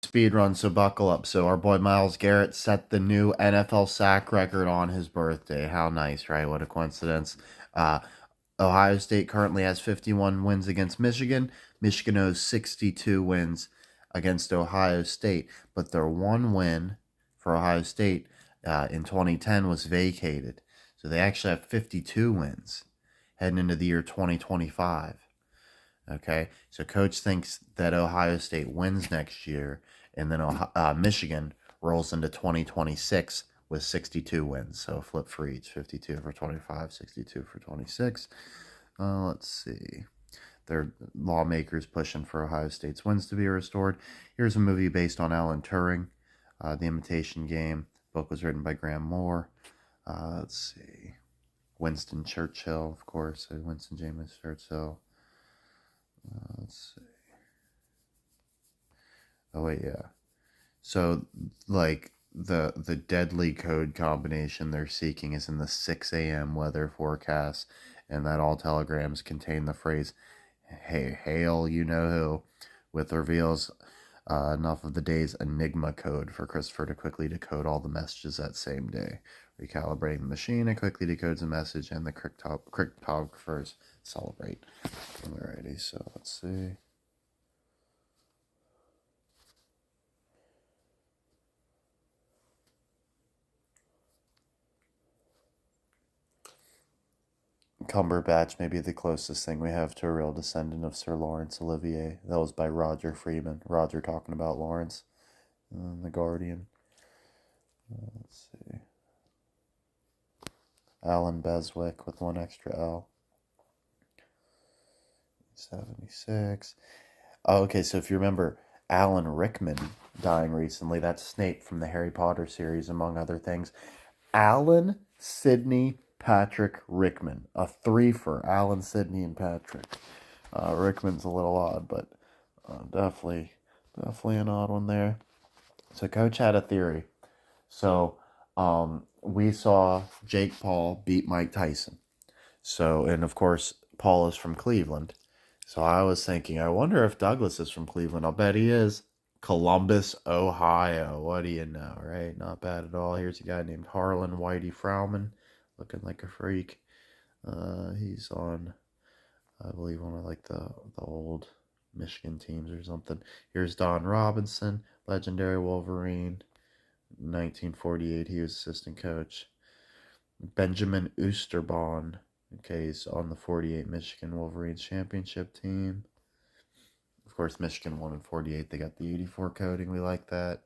speed run, so buckle up. So our boy Myles Garrett set the new NFL sack record on his birthday. How nice, right? What a coincidence. Uh, Ohio State currently has 51 wins against Michigan. Michigan owes 62 wins against Ohio State, but their one win for Ohio State in 2010 was vacated. So they actually have 52 wins heading into the year 2025. Okay, so coach thinks that Ohio State wins next year, and then Michigan rolls into 2026 with 62 wins. So flip for each: 52 for 25, 62 for 26. Let's see. Their lawmakers pushing for Ohio State's wins to be restored. Here's a movie based on Alan Turing, The Imitation Game. The book was written by Graham Moore. Let's see. Winston Churchill, of course. Winston James Churchill. Let's see. Oh wait, yeah. So like the deadly code combination they're seeking is in the 6 a.m. weather forecast, and that all telegrams contain the phrase "Hey, hail, you know who," with reveals enough of the day's enigma code for Christopher to quickly decode all the messages that same day. Recalibrating the machine, it quickly decodes the message, and the cryptographers celebrate. Alrighty, so let's see. Cumberbatch may be the closest thing we have to a real descendant of Sir Laurence Olivier. That was by Roger Freeman. Roger talking about Lawrence in The Guardian. Let's see. Alan Beswick with one extra L. 76. Oh, okay, so if you remember Alan Rickman dying recently, that's Snape from the Harry Potter series, among other things. Alan, Sidney, Patrick, Rickman. A three for Alan, Sidney, and Patrick. Rickman's a little odd, but definitely an odd one there. So Coach had a theory. So we saw Jake Paul beat Mike Tyson. So, and of course, Paul is from Cleveland. So I was thinking, I wonder if Douglas is from Cleveland. I'll bet he is. Columbus, Ohio. What do you know, right? Not bad at all. Here's a guy named Harlan Whitey Frauman, looking like a freak. He's on, I believe, one of like the old Michigan teams or something. Here's Don Robinson, legendary Wolverine. 1948, he was assistant coach. Benjamin Oosterbaan. Okay, he's on the 48 Michigan Wolverines championship team. Of course, Michigan won in 48. They got the 84 coding. We like that.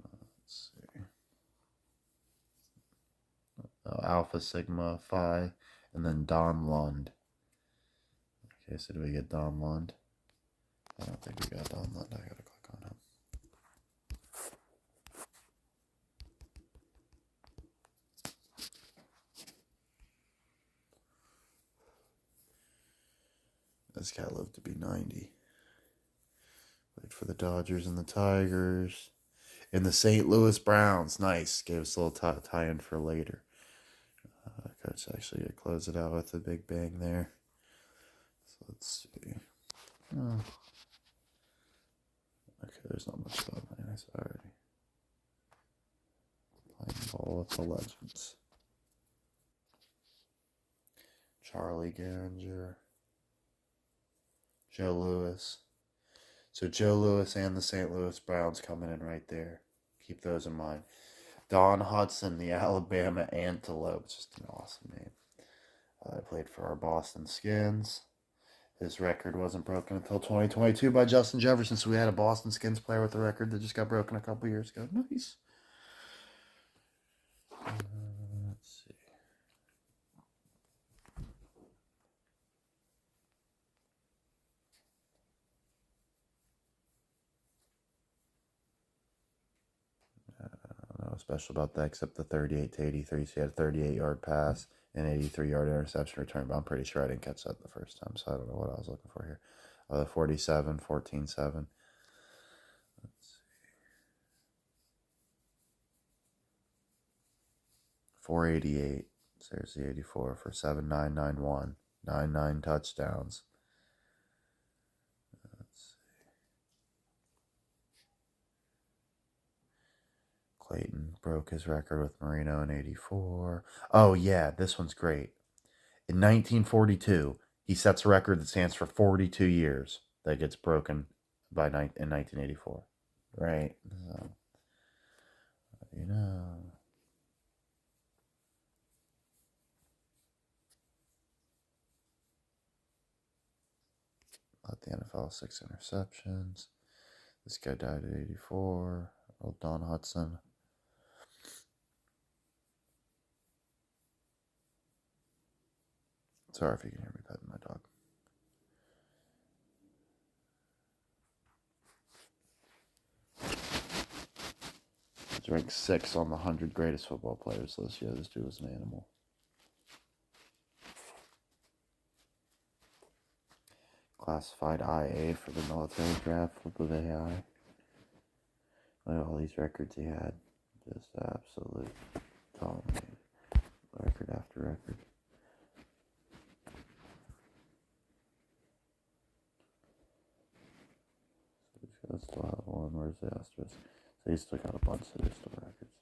Let's see. Alpha Sigma Phi. And then Don Lund. Okay, so do we get Don Lund? I don't think we got Don Lund. I gotta click on him. This guy lived to be 90. Played for the Dodgers and the Tigers. And the St. Louis Browns. Nice. Gave us a little tie-in for later. Coach actually gonna close it out with a big bang there. So let's see. Oh. Okay, there's not much stuff. Nice already. Playing ball with the legends. Charlie Garinger. Joe Louis. So Joe Louis and the St. Louis Browns coming in right there. Keep those in mind. Don Hudson, the Alabama Antelope. Just an awesome name. Played for our Boston Skins. His record wasn't broken until 2022 by Justin Jefferson. So we had a Boston Skins player with a record that just got broken a couple years ago. Nice. Let's see. Nothing special about that except the 38 to 83. So he had a 38-yard pass, an 83-yard interception return, but I'm pretty sure I didn't catch that the first time, so I don't know what I was looking for here. 47, 14-7. Let's see. 488. So there's the 84 for 7991. 99 touchdowns. Let's see. Clayton broke his record with Marino in '84. Oh, yeah, this one's great. In 1942, he sets a record that stands for 42 years that gets broken in 1984. Right? So, you know. Led the NFL 6 interceptions. This guy died at 84. Old Don Hudson. Sorry if you can hear me petting my dog. He's ranked 6 on the 100 greatest football players list. Yeah, this dude was an animal. Classified IA for the military draft. Flip of AI. Look at all these records he had. Just absolute dominated. Record after record. So he's got still have one. Where's the asterisk? So he's still got a bunch of their still records.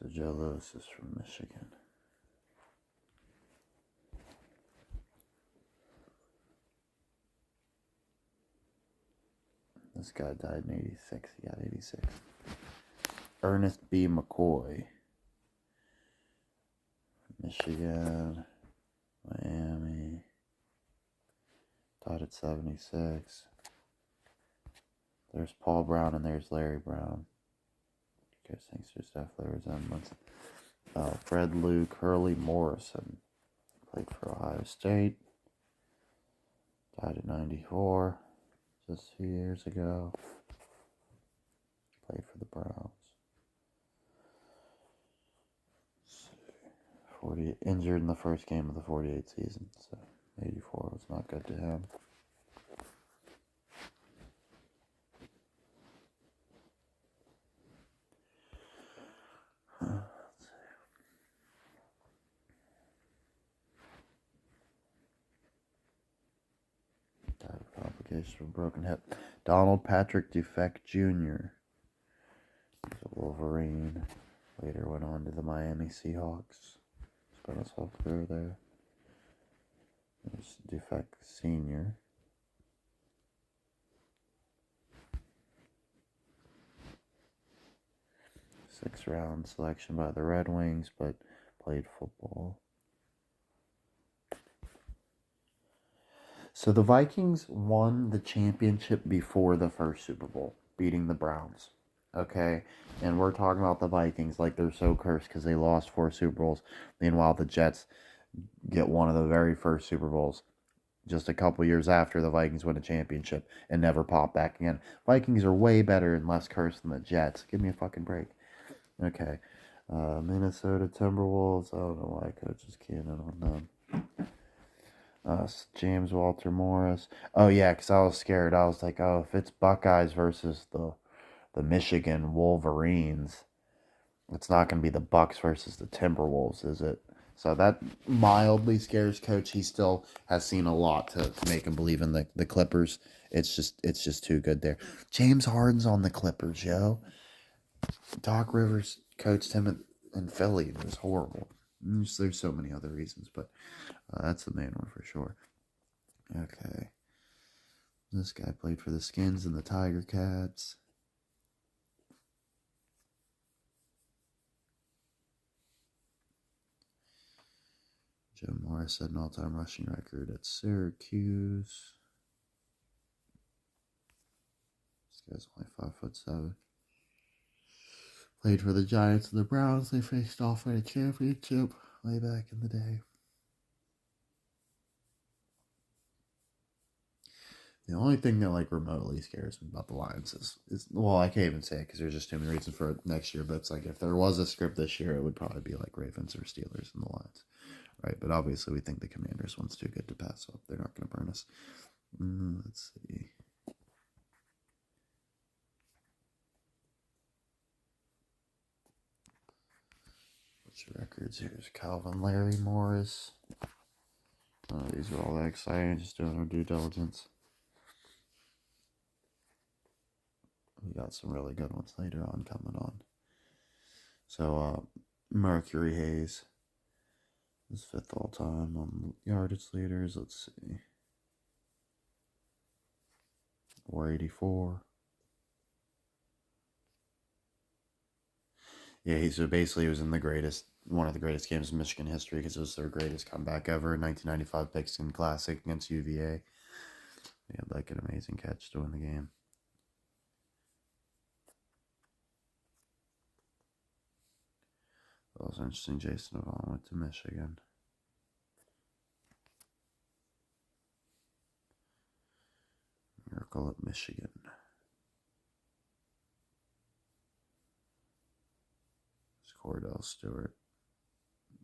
So Joe Lewis is from Michigan. This guy died in 86. He got 86. Ernest B. McCoy. Michigan. Miami. Died at 76. There's Paul Brown and there's Larry Brown. You guys think there's definitely resemblance. Fred Luke. Hurley Morrison. Played for Ohio State. Died at 94. Just 2 years ago. Played for the Browns. 40 injured in the first game of the 48 season, so 84 was not good to him. Let's see. Died of complications from a broken hip. Donald Patrick Dufek Jr. He's a Wolverine. Later went on to the Miami Seahawks. Spent his whole career there. There's Dufek Sr. Sixth-round selection by the Red Wings, but played football. So the Vikings won the championship before the first Super Bowl, beating the Browns. Okay, and we're talking about the Vikings like they're so cursed because they lost 4 Super Bowls. Meanwhile, the Jets get one of the very first Super Bowls just a couple years after the Vikings win a championship and never pop back again. Vikings are way better and less cursed than the Jets. Give me a fucking break. Okay, Minnesota Timberwolves. I don't know why coaches can't on them. James Walter Morris. Oh yeah, because I was scared. I was like, oh, if it's Buckeyes versus the Michigan Wolverines, it's not going to be the Bucks versus the Timberwolves, is it? So that mildly scares Coach. He still has seen a lot to make him believe in the Clippers. It's just too good there. James Harden's on the Clippers, yo. Doc Rivers coached him in Philly. It was horrible. There's so many other reasons, but that's the main one for sure. Okay. This guy played for the Skins and the Tiger Cats. Joe Morris set an all-time rushing record at Syracuse. This guy's only 5'7". Played for the Giants and the Browns. They faced off in a championship way back in the day. The only thing that like remotely scares me about the Lions is well, I can't even say it because there's just too many reasons for it next year. But it's like if there was a script this year, it would probably be like Ravens or Steelers and the Lions, right? But obviously, we think the Commanders one's too good to pass up. They're not going to burn us. Let's see. Records. Here's Calvin, Larry, Morris. These are all that exciting. Just doing our due diligence. We got some really good ones later on coming on. So, Mercury Hayes is 5th all time on yardage leaders. Let's see. 484. Yeah, so basically he was in one of the greatest games in Michigan history because it was their greatest comeback ever in 1995 Pigskin Classic against UVA. He had like an amazing catch to win the game. That was interesting. Jason Avant went to Michigan. Miracle at Michigan. Cordell Stewart.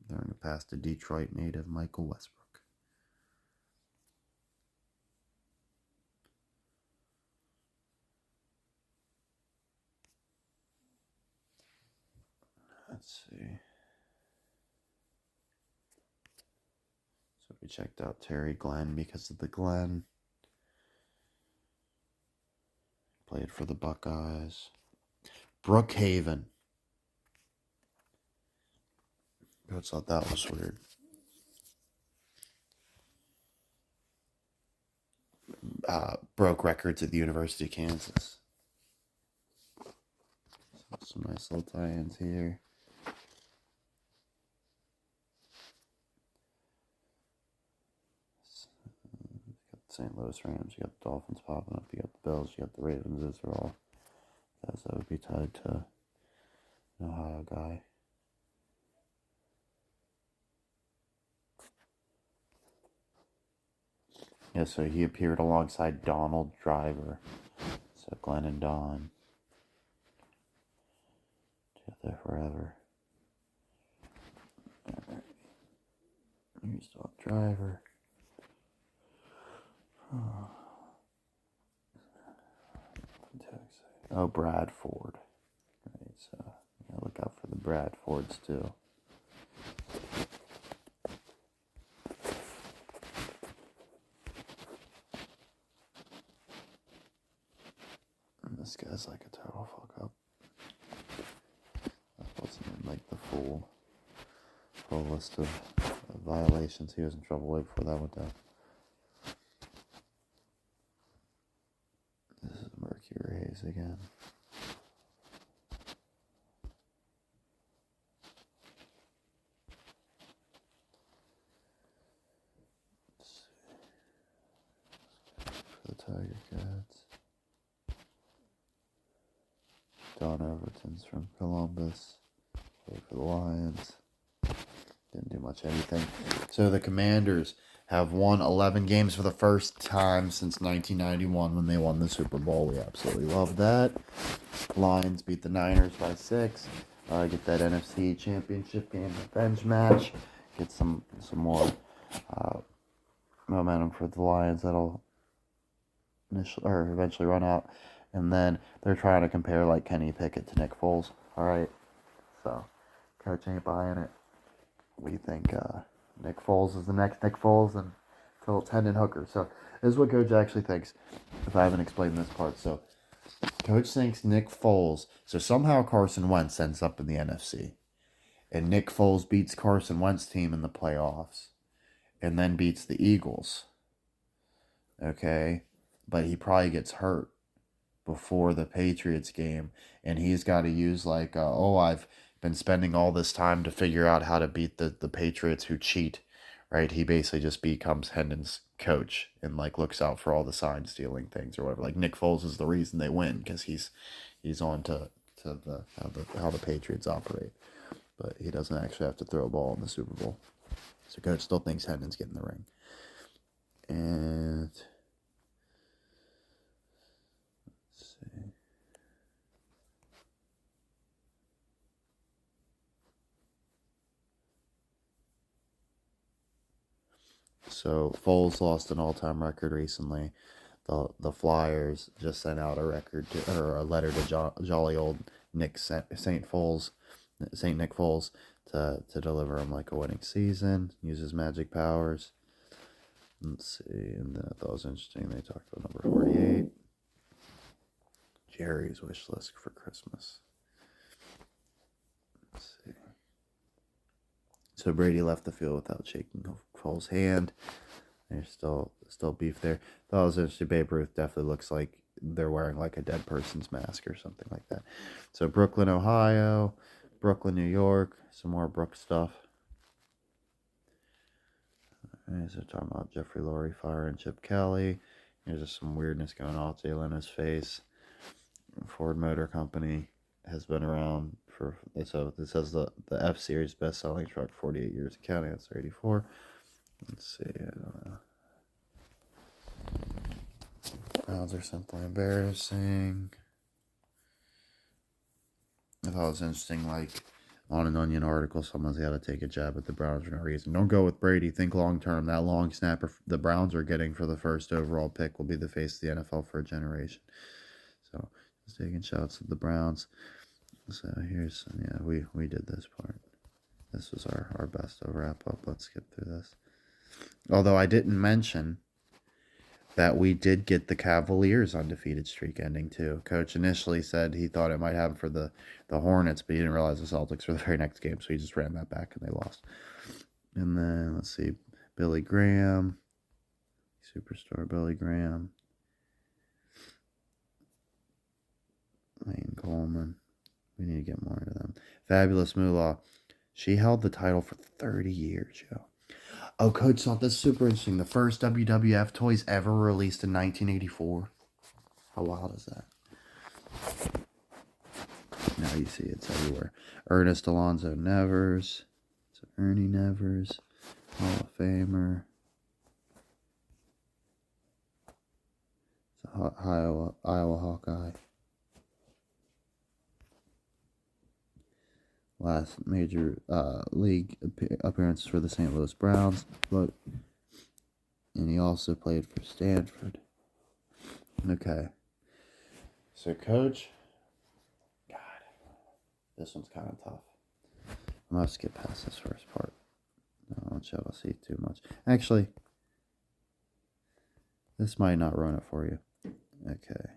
Throwing a pass to Detroit native Michael Westbrook. Let's see. So we checked out Terry Glenn because of the Glenn. Played for the Buckeyes. Brookhaven. I thought that was weird. Broke records at the University of Kansas. Some nice little tie-ins here. You got the St. Louis Rams, you got the Dolphins popping up, you got the Bills, you got the Ravens. Those are all guys that would be tied to an Ohio guy. Yeah, so he appeared alongside Donald Driver. So Glenn and Don. Together forever. Alright. Here's Donald Driver. Oh, Bradford. Right, so yeah, look out for the Bradfords too. This guy's like a total fuck up. That wasn't in like the full list of violations. He was in trouble way before that went down. This is Mercury Hayes again. Let's see. For the Tiger Cats. Don Overton's from Columbus. Played for the Lions. Didn't do much anything. So the Commanders have won 11 games for the first time since 1991 when they won the Super Bowl. We absolutely love that. Lions beat the Niners by 6. Get that NFC Championship game revenge match. Get some more momentum for the Lions that'll eventually run out. And then they're trying to compare like Kenny Pickett to Nick Foles. All right, so Coach ain't buying it. We think Nick Foles is the next Nick Foles and Phillips Hendon Hooker. So this is what Coach actually thinks. If I haven't explained this part, so Coach thinks Nick Foles. So somehow Carson Wentz ends up in the NFC, and Nick Foles beats Carson Wentz's team in the playoffs, and then beats the Eagles. Okay, but he probably gets hurt before the Patriots game, and he's got to use like, I've been spending all this time to figure out how to beat the Patriots who cheat, right? He basically just becomes Hendon's coach and like looks out for all the sign stealing things or whatever. Like Nick Foles is the reason they win because he's on to how the Patriots operate, but he doesn't actually have to throw a ball in the Super Bowl. So Coach still thinks Hendon's getting the ring, and. So Foles lost an all-time record recently. The Flyers just sent out a letter to jolly old Saint Nick Foles, to deliver him like a winning season. Uses magic powers. Let's see, and then I thought it was interesting. They talked about number 48. Jerry's wish list for Christmas. Let's see. So Brady left the field without shaking Cole's hand. There's still beef there. Thought it was interesting. Babe Ruth definitely looks like they're wearing like a dead person's mask or something like that. So Brooklyn, Ohio, Brooklyn, New York. Some more Brook stuff. So talking about Jeffrey Lurie firing Chip Kelly. There's just some weirdness going on with Jay Leno's face. Ford Motor Company has been around for, so this says the F-Series best-selling truck, 48 years of counting. That's 84. Let's see, I don't know. Browns are simply embarrassing. I thought it was interesting, like, on an Onion article, someone's got to take a jab at the Browns for no reason. Don't go with Brady. Think long-term. That long snapper the Browns are getting for the first overall pick will be the face of the NFL for a generation. So, just taking shots at the Browns. So, here's, yeah, we did this part. This was our best of wrap-up. Let's skip through this. Although I didn't mention that we did get the Cavaliers' undefeated streak ending, too. Coach initially said he thought it might happen for the Hornets, but he didn't realize the Celtics were the very next game, so he just ran that back and they lost. And then, let's see, Billy Graham, superstar Billy Graham, Lane Coleman. We need to get more into them. Fabulous Moolah. She held the title for 30 years, yo. Oh, Coach thought this super interesting. The first WWF toys ever released in 1984. How wild is that? Now you see it's everywhere. Ernest Alonzo Nevers. So Ernie Nevers. Hall of Famer. It's a Iowa Hawkeye. Last major league appearance for the St. Louis Browns. Look. And he also played for Stanford. Okay. So, Coach. God. This one's kind of tough. I'm going to skip past this first part. I don't want y'all to see too much. Actually, this might not ruin it for you. Okay.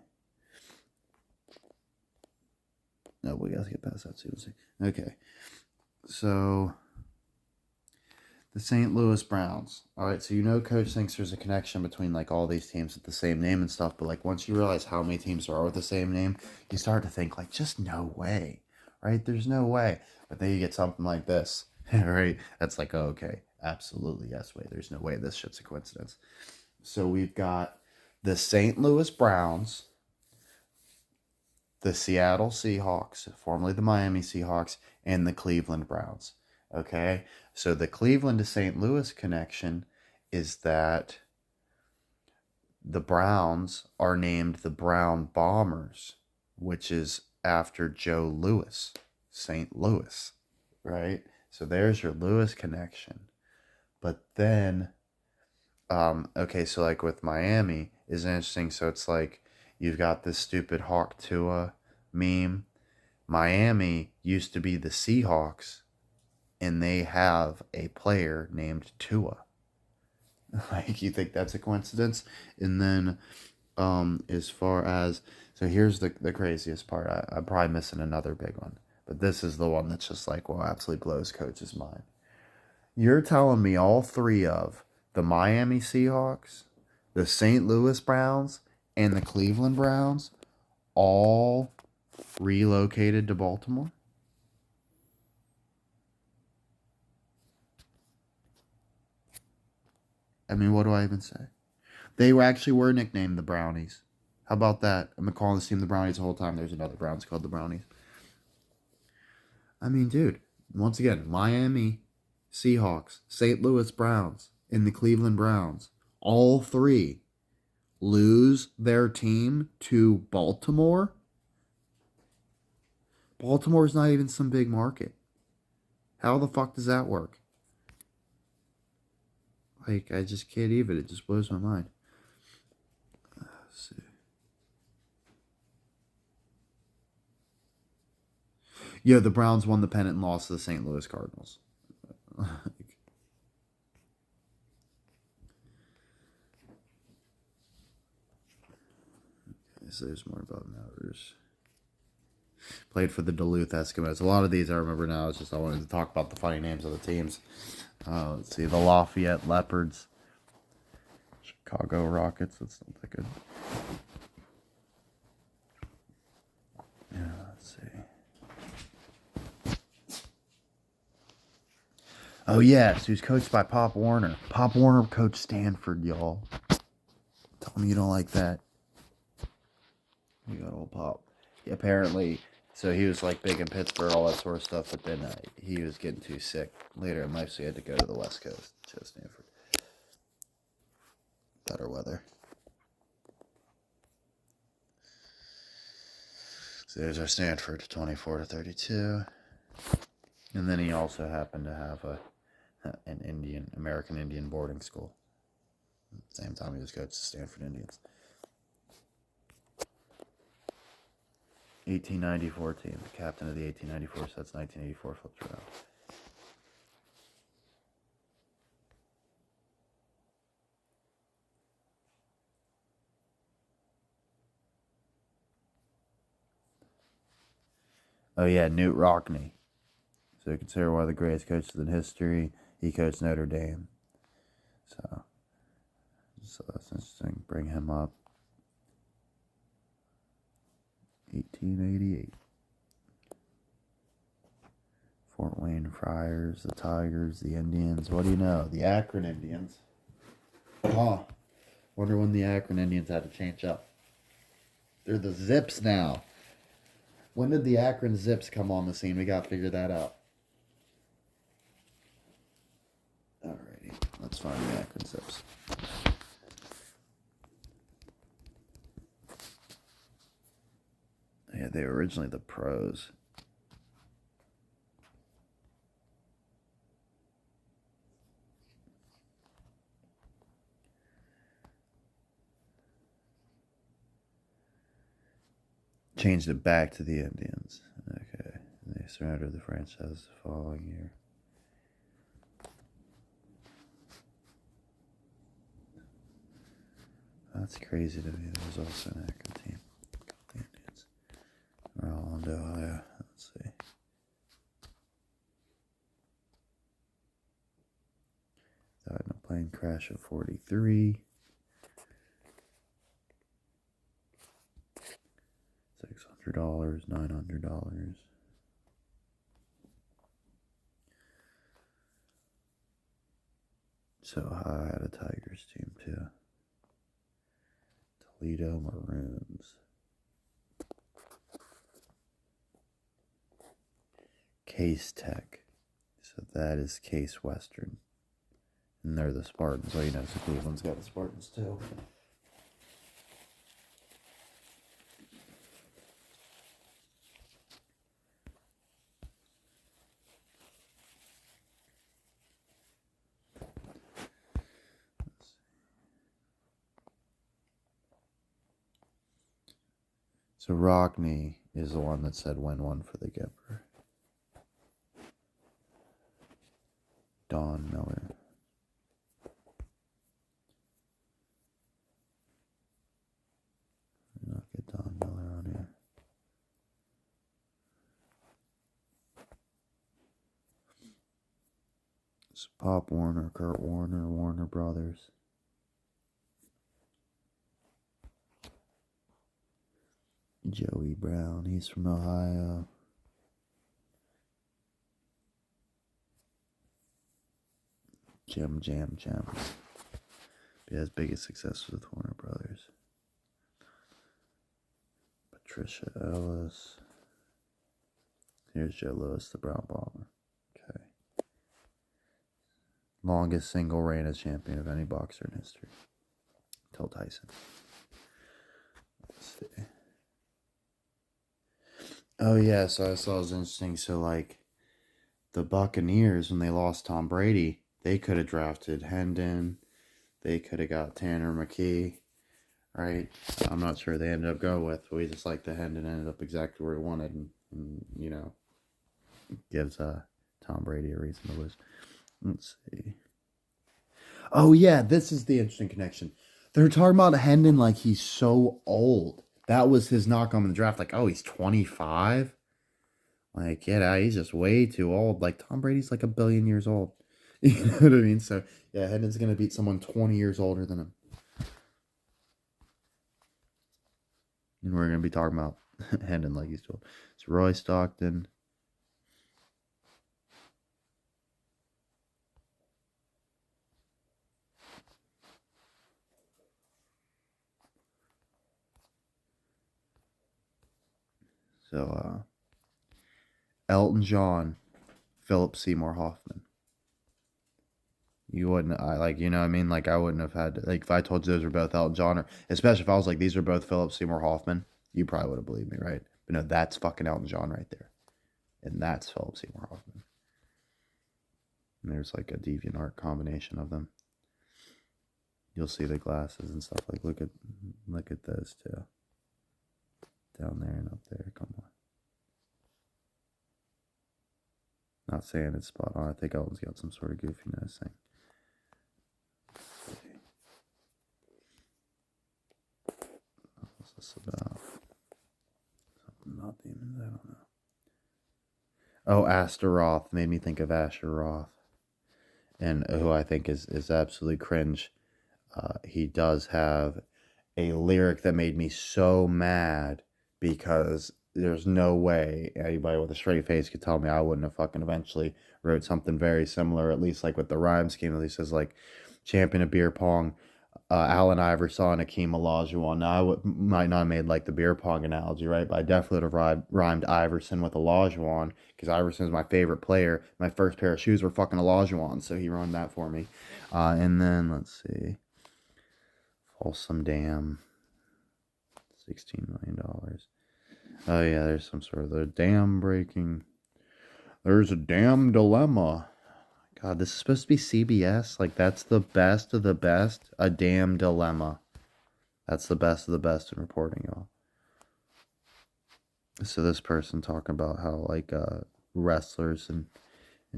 No, we gotta get past that too. Okay. So, the St. Louis Browns. All right, so you know Coach thinks there's a connection between like all these teams with the same name and stuff, but like once you realize how many teams there are with the same name, you start to think like just no way, right? There's no way. But then you get something like this, right? That's like, oh, okay, absolutely, yes, way. There's no way this shit's a coincidence. So we've got the St. Louis Browns, the Seattle Seahawks, formerly the Miami Seahawks, and the Cleveland Browns. Okay? So the Cleveland to St. Louis connection is that the Browns are named the Brown Bombers, which is after Joe Louis, St. Louis, right? So there's your Louis connection. But then, okay, so like with Miami is interesting. So it's like, you've got this stupid Hawk Tua meme. Miami used to be the Seahawks, and they have a player named Tua. Like, you think that's a coincidence? And then, as far as, so here's the craziest part. I'm probably missing another big one, but this is the one that's just like, well, absolutely blows Coach's mind. You're telling me all three of the Miami Seahawks, the St. Louis Browns, and the Cleveland Browns all relocated to Baltimore? I mean, what do I even say? They were nicknamed the Brownies. How about that? I've been calling this team the Brownies the whole time. There's another Browns called the Brownies. I mean, dude, once again, Miami Seahawks, St. Louis Browns, and the Cleveland Browns, all three lose their team to Baltimore? Baltimore's not even some big market. How the fuck does that work? Like, I just can't even. It just blows my mind. Let's see. Yeah, the Browns won the pennant and lost to the St. Louis Cardinals. So there's more about Matters. Played for the Duluth Eskimos. A lot of these I remember now. It's just I wanted to talk about the funny names of the teams. Let's see. The Lafayette Leopards. Chicago Rockets. That's not that good. Yeah, let's see. Oh, yes. He was coached by Pop Warner. Pop Warner coached Stanford, y'all. Tell me you don't like that. You got old Pop. Yeah, apparently, so he was like big in Pittsburgh, all that sort of stuff, but then he was getting too sick later in life, so he had to go to the West Coast, to Stanford. Better weather. So there's our Stanford, 24-32. And then he also happened to have an American Indian boarding school. At the same time, he was coached the Stanford Indians. 1894 team, the captain of the 1894 sets, 1984 flipped around. Oh yeah, Newt Rockne. So considered one of the greatest coaches in history. He coached Notre Dame. So that's interesting. Bring him up. 1888. Fort Wayne Friars, the Tigers, the Indians. What do you know? The Akron Indians. Oh, wonder when the Akron Indians had to change up. They're the Zips now. When did the Akron Zips come on the scene? We got to figure that out. Alrighty, let's find the Akron Zips. Yeah, they were originally the Pros. Changed it back to the Indians. Okay. They surrendered the franchise the following year. That's crazy to me. There was also an Akron team. The Indians. Roland, Ohio. Let's see. Died in a plane crash of 43. $600, $900. So I had a Tigers team too. Toledo Maroons. Case Tech. So that is Case Western. And they're the Spartans. Well, you know, so Cleveland's got the Spartans too. So Rockne is the one that said win one for the Gipper. Don Miller. Not get Don Miller on here. It's Pop Warner, Kurt Warner, Warner Brothers. Joey Brown, he's from Ohio. Jim. He has biggest success with Warner Brothers. Patricia Ellis. Here's Joe Louis, the Brown Bomber. Okay. Longest single reign as champion of any boxer in history. Until Tyson. Let's see. Oh yeah, so I saw it was interesting. So like the Buccaneers, when they lost Tom Brady, they could have drafted Hendon. They could have got Tanner McKee, right? I'm not sure they ended up going with, but we just like the Hendon ended up exactly where he wanted, and you know, gives Tom Brady a reason to lose. Let's see. Oh yeah, this is the interesting connection. They're talking about Hendon like he's so old. That was his knock on the draft. Like, oh, he's 25. Like, yeah, he's just way too old. Like Tom Brady's like a billion years old. You know what I mean? So yeah, Hendon's gonna beat someone 20 years older than him. And we're gonna be talking about Hendon like he's old. It's Roy Stockton. So Elton John, Philip Seymour Hoffman. You wouldn't, I like, you know what I mean? Like, I wouldn't have had, like, if I told you those were both Elton John, or especially if I was like, these are both Philip Seymour Hoffman, you probably would have believed me, right? But no, that's fucking Elton John right there. And that's Philip Seymour Hoffman. And there's like a DeviantArt combination of them. You'll see the glasses and stuff. Like, look at those two. Down there and up there. Come on. Not saying it's spot on. I think Elton's got some sort of goofiness thing. What's this about? Something about demons? I don't know. Oh, Astaroth made me think of Asher Roth, and who I think is absolutely cringe. He does have a lyric that made me so mad because there's no way anybody with a straight face could tell me I wouldn't have fucking eventually wrote something very similar, at least like with the rhyme scheme. At least says like champion of beer pong, Allen Iverson, Akeem Olajuwon. Now might not have made like the beer pong analogy, right? But I definitely would have rhymed Iverson with Olajuwon because Iverson is my favorite player. My first pair of shoes were fucking Olajuwon, so he rhymed that for me. And then let's see, Folsom Dam, $16 million. Oh yeah, there's some sort of the dam breaking. There's a damn dilemma. God, this is supposed to be CBS. Like, that's the best of the best. A damn dilemma. That's the best of the best in reporting, y'all. So this person talking about how like wrestlers and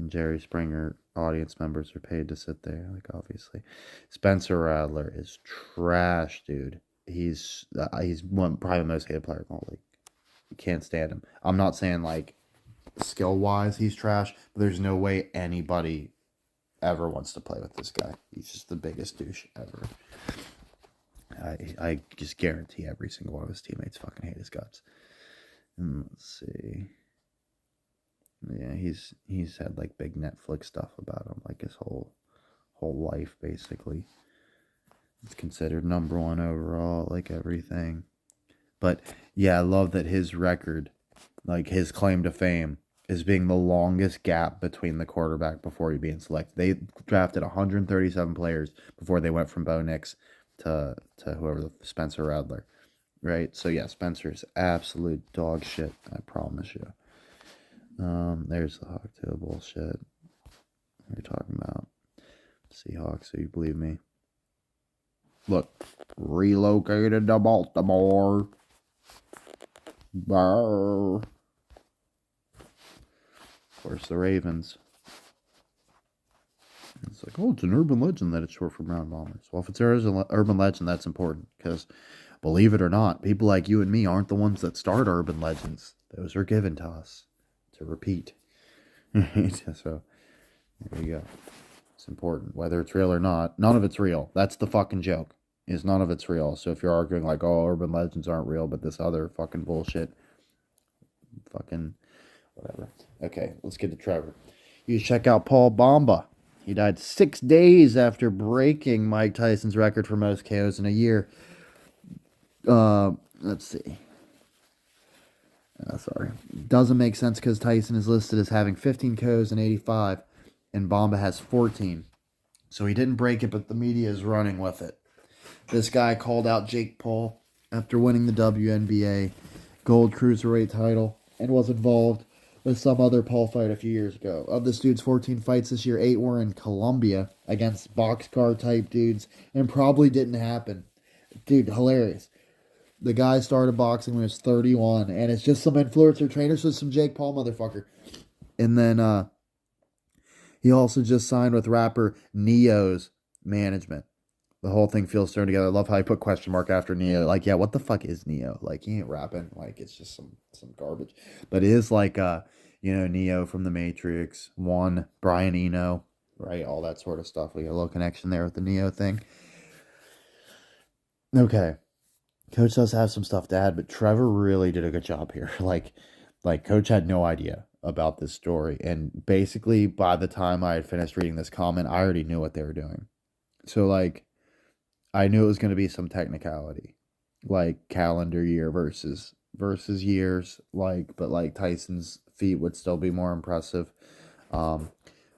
Jerry Springer audience members are paid to sit there. Like, obviously, Spencer Rattler is trash, dude. He's probably the most hated player in the whole league. You can't stand him. I'm not saying like skill wise he's trash, but there's no way anybody ever wants to play with this guy. He's just the biggest douche ever. I just guarantee every single one of his teammates fucking hate his guts. And let's see. Yeah, he's had like big Netflix stuff about him, like his whole life basically. It's considered number one overall, like everything. But yeah, I love that his record, like his claim to fame, is being the longest gap between the quarterback before he being selected. They drafted 137 players before they went from Bo Nix to whoever, Spencer Rattler, right? So yeah, Spencer's absolute dog shit, I promise you. There's the Hawktail bullshit we're talking about. Seahawks, so you believe me. Look, relocated to Baltimore. Brr. Of course, the Ravens. It's like, oh, it's an urban legend that it's short for Brown Bombers. Well, if it's an urban legend, that's important because, believe it or not, people like you and me aren't the ones that start urban legends. Those are given to us to repeat. So, there you go. It's important. Whether it's real or not, none of it's real. That's the fucking joke. Is none of it's real. So if you're arguing like, oh, urban legends aren't real, but this other fucking bullshit, fucking whatever. Okay, let's get to Trevor. You check out Paul Bamba. He died 6 days after breaking Mike Tyson's record for most KOs in a year. Let's see. Sorry. Doesn't make sense because Tyson is listed as having 15 KOs in 85, and Bamba has 14. So he didn't break it, but the media is running with it. This guy called out Jake Paul after winning the WNBA Gold Cruiserweight title and was involved with some other Paul fight a few years ago. Of this dude's 14 fights this year, 8 were in Colombia against boxcar type dudes and probably didn't happen. Dude, hilarious. The guy started boxing when he was 31, and it's just some influencer trainers with some Jake Paul motherfucker. And then he also just signed with rapper Neo's management. The whole thing feels thrown together. I love how he put question mark after Neo. Like, yeah, what the fuck is Neo? Like, he ain't rapping. Like, it's just some garbage. But it is like Neo from the Matrix, one Brian Eno, right? All that sort of stuff. We got a little connection there with the Neo thing. Okay. Coach does have some stuff to add, but Trevor really did a good job here. Like Coach had no idea about this story. And basically by the time I had finished reading this comment, I already knew what they were doing. So like I knew it was going to be some technicality, like calendar year versus years, but like Tyson's feet would still be more impressive. But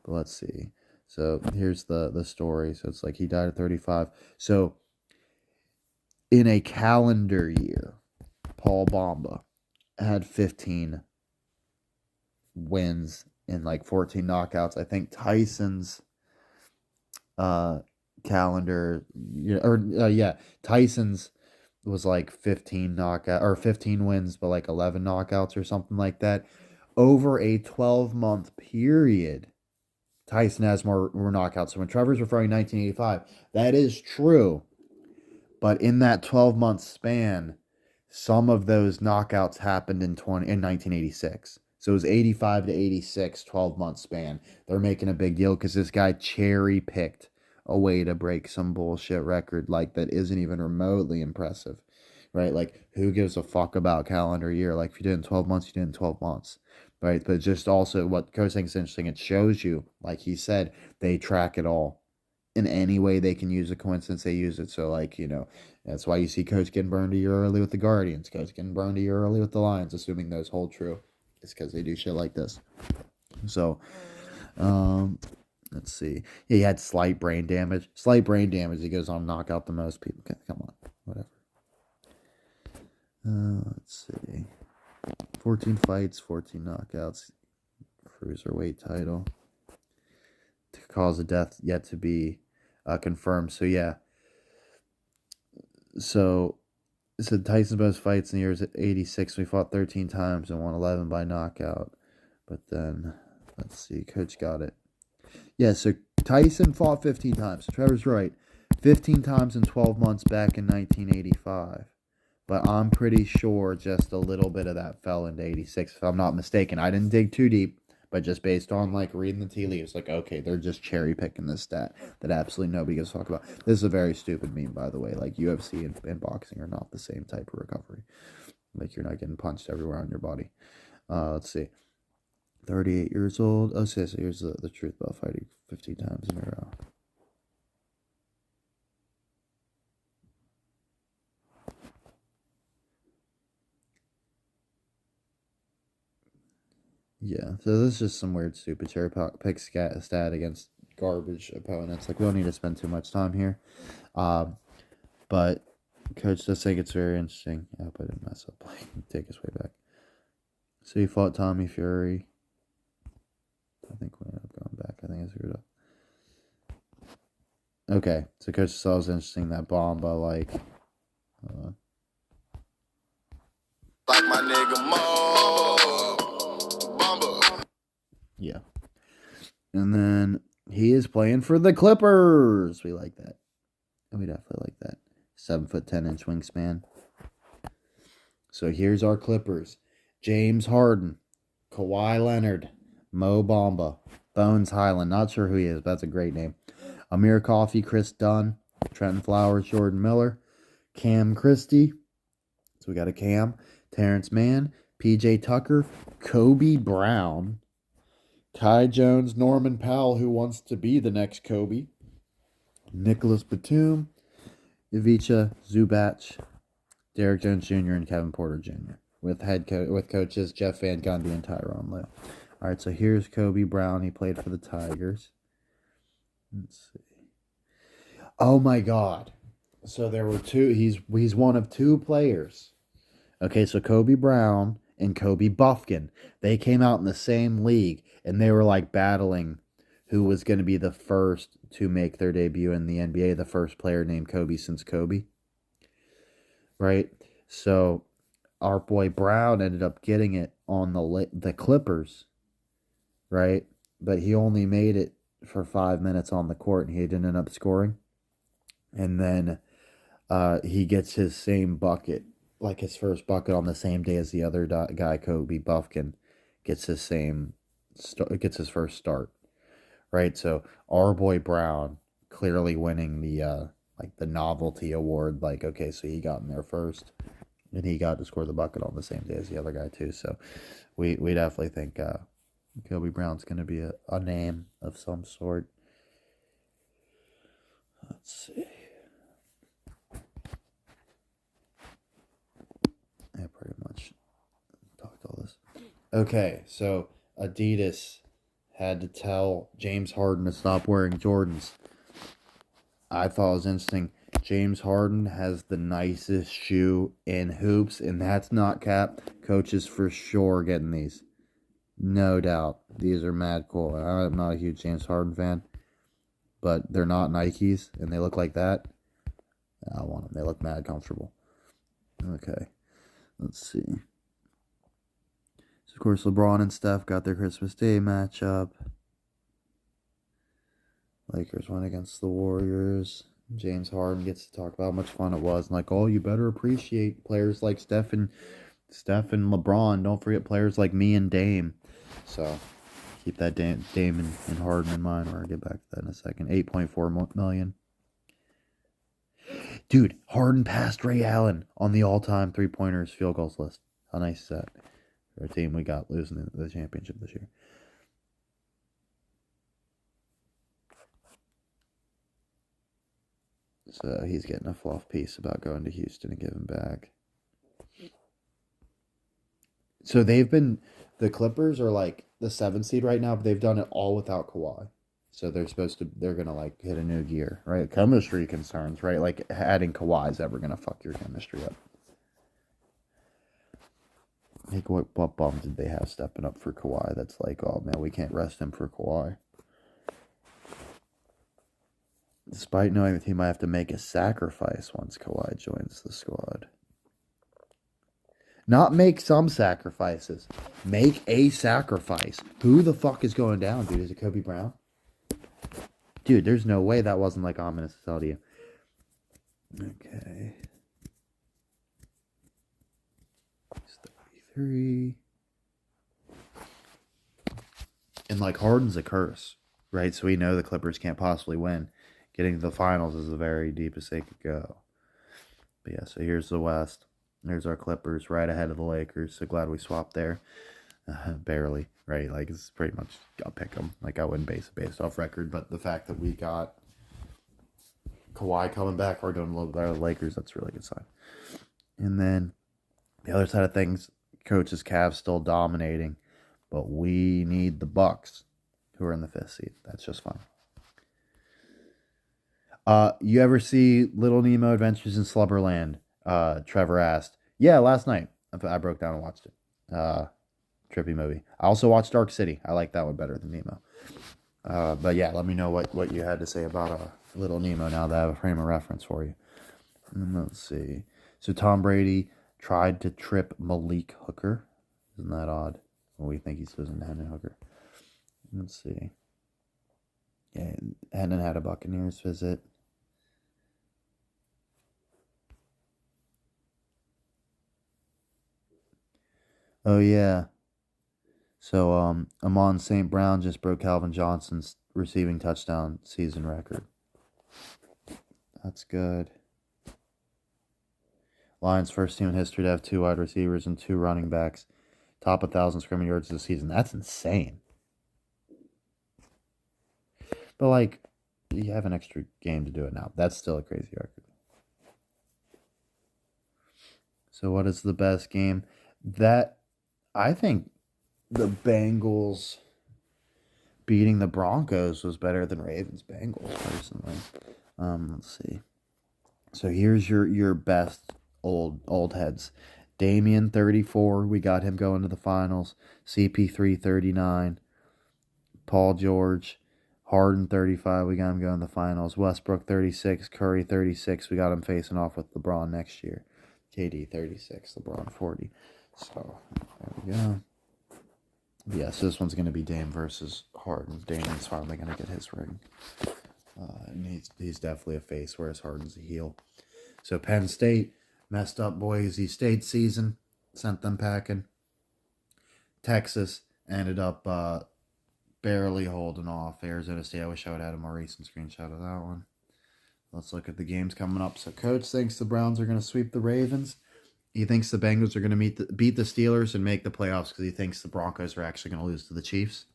let's see. So here's the story. So it's like he died at 35. So in a calendar year, Paul Bamba had 15 wins and like 14 knockouts. I think Tyson's calendar, Tyson's was like 15 knockout or 15 wins, but like 11 knockouts or something like that. Over a 12-month period, Tyson has more knockouts. So when Trevor's referring 1985, that is true. But in that 12-month span, some of those knockouts happened in 1986. So it was 85 to 86, 12-month span. They're making a big deal because this guy cherry picked a way to break some bullshit record like that isn't even remotely impressive, right? Like, who gives a fuck about calendar year? Like, if you did it in 12 months, you did it in 12 months, right? But just also what Coach thinks is interesting, it shows you, like he said, they track it all. In any way they can use a coincidence, they use it. So, like, that's why you see Coach getting burned a year early with the Guardians, Coach getting burned a year early with the Lions, assuming those hold true. It's because they do shit like this. So, let's see. Yeah, he had slight brain damage. Slight brain damage. He goes on to knock out the most people. Okay, come on, whatever. Let's see. 14 fights, 14 knockouts. Cruiserweight title. Cause of death yet to be confirmed. So yeah. So Tyson's most fights in the year is 86. We fought 13 times and won 11 by knockout. But then, let's see. Coach got it. Yeah, so Tyson fought 15 times. Trevor's right. 15 times in 12 months back in 1985. But I'm pretty sure just a little bit of that fell into 86, if I'm not mistaken. I didn't dig too deep, but just based on like reading the tea leaves, like, okay, they're just cherry picking this stat that absolutely nobody gives a fuck about. This is a very stupid meme, by the way. Like, UFC and boxing are not the same type of recovery. Like, you're not getting punched everywhere on your body. Let's see. 38 years old. Oh, so here's the truth about fighting 15 times in a row. Yeah, so this is just some weird, stupid cherry pick stat against garbage opponents. Like, we don't need to spend too much time here. But Coach does think it's very interesting. I hope I didn't mess up. Like, take us way back. So he fought Tommy Fury. I think we ended up going back. I think I screwed up. Okay, so Coach saw it was interesting that Bamba, like my nigga Mo. Bamba. Yeah. And then he is playing for the Clippers. We like that. We definitely like that. 7'10" wingspan. So here's our Clippers. James Harden, Kawhi Leonard, Mo Bamba, Bones Highland. Not sure who he is, but that's a great name. Amir Coffey, Chris Dunn, Trenton Flowers, Jordan Miller, Cam Christie. So we got a Cam. Terrence Mann, PJ Tucker, Kobe Brown, Kai Jones, Norman Powell, who wants to be the next Kobe, Nicholas Batum, Ivica Zubac, Derek Jones Jr., and Kevin Porter Jr. with coaches Jeff Van Gundy and Tyronn Lue. All right, so here's Kobe Brown. He played for the Tigers. Let's see. Oh my God! So there were two. He's one of two players. Okay, so Kobe Brown and Kobe Buffkin, they came out in the same league, and they were like battling who was going to be the first to make their debut in the NBA, the first player named Kobe since Kobe. Right? So our boy Brown ended up getting it on the Clippers. right? But he only made it for 5 minutes on the court, and he didn't end up scoring. And then he gets his same bucket, like his first bucket on the same day as the other guy, Kobe Buffkin, gets gets his first start, right? So our boy Brown clearly winning the like the novelty award. Like, okay, so he got in there first, and he got to score the bucket on the same day as the other guy too. So we definitely think Kobe Brown's going to be a name of some sort. Let's see. Yeah, pretty much talked all this. Okay, so Adidas had to tell James Harden to stop wearing Jordans. I thought it was interesting. James Harden has the nicest shoe in hoops, and that's not cap. Coach is for sure getting these. No doubt. These are mad cool. I'm not a huge James Harden fan, but they're not Nikes, and they look like that. I want them. They look mad comfortable. Okay, let's see. So, of course, LeBron and Steph got their Christmas Day matchup. Lakers went against the Warriors. James Harden gets to talk about how much fun it was. And like, oh, you better appreciate players like Steph and LeBron. Don't forget players like me and Dame. So keep that Dame and Harden in mind. We're going to get back to that in a second. $8.4 million. Dude, Harden passed Ray Allen on the all-time three-pointers field goals list. How nice is that? For a team we got losing the championship this year. So he's getting a fluff piece about going to Houston and giving back. So the Clippers are like the 7th seed right now, but they've done it all without Kawhi. So they're gonna like hit a new gear, right? Chemistry concerns, right? Like adding Kawhi is ever gonna fuck your chemistry up. Like what bum did they have stepping up for Kawhi? That's like, oh man, we can't rest him for Kawhi. Despite knowing that he might have to make a sacrifice once Kawhi joins the squad. Not make some sacrifices. Make a sacrifice. Who the fuck is going down, dude? Is it Kobe Brown? Dude, there's no way that wasn't like ominous to tell you. Okay. 33. And like Harden's a curse, right? So we know the Clippers can't possibly win. Getting to the finals is the very deepest they could go. But yeah, so here's the West. There's our Clippers right ahead of the Lakers. So glad we swapped there. Barely, right? Like it's pretty much I'll pick them. Like I wouldn't base it based off record, but the fact that we got Kawhi coming back, we're doing a little better with the Lakers. That's a really good sign. And then the other side of things, coach's Cavs still dominating, but we need the Bucks, who are in the 5th seed. That's just fine. You ever see Little Nemo Adventures in Slumberland? Trevor asked. Yeah, last night. I broke down and watched it. Trippy movie. I also watched Dark City. I like that one better than Nemo. But yeah, let me know what you had to say about Little Nemo now that I have a frame of reference for you. And let's see. So Tom Brady tried to trip Malik Hooker. Isn't that odd? Well, we think he's losing to Hendon Hooker. Let's see. Yeah, Hendon had a Buccaneers visit. Oh yeah. So Amon St. Brown just broke Calvin Johnson's receiving touchdown season record. That's good. Lions first team in history to have 2 wide receivers and 2 running backs. Top 1,000 scrimmage yards this season. That's insane. But like, you have an extra game to do it now. That's still a crazy record. So what is the best game? I think the Bengals beating the Broncos was better than Ravens Bengals personally. Let's see. So here's your best old heads. Damian 34, we got him going to the finals. CP3 39. Paul George, Harden 35, we got him going to the finals. Westbrook 36, Curry 36, we got him facing off with LeBron next year. KD 36, LeBron 40. So there we go. Yes, this one's going to be Dame versus Harden. Dame's finally going to get his ring. And he's definitely a face, whereas Harden's a heel. So Penn State messed up Boise State season, sent them packing. Texas ended up barely holding off Arizona State. I wish I would have had a more recent screenshot of that one. Let's look at the games coming up. So Coach thinks the Browns are going to sweep the Ravens. He thinks the Bengals are going to beat the Steelers and make the playoffs because he thinks the Broncos are actually going to lose to the Chiefs.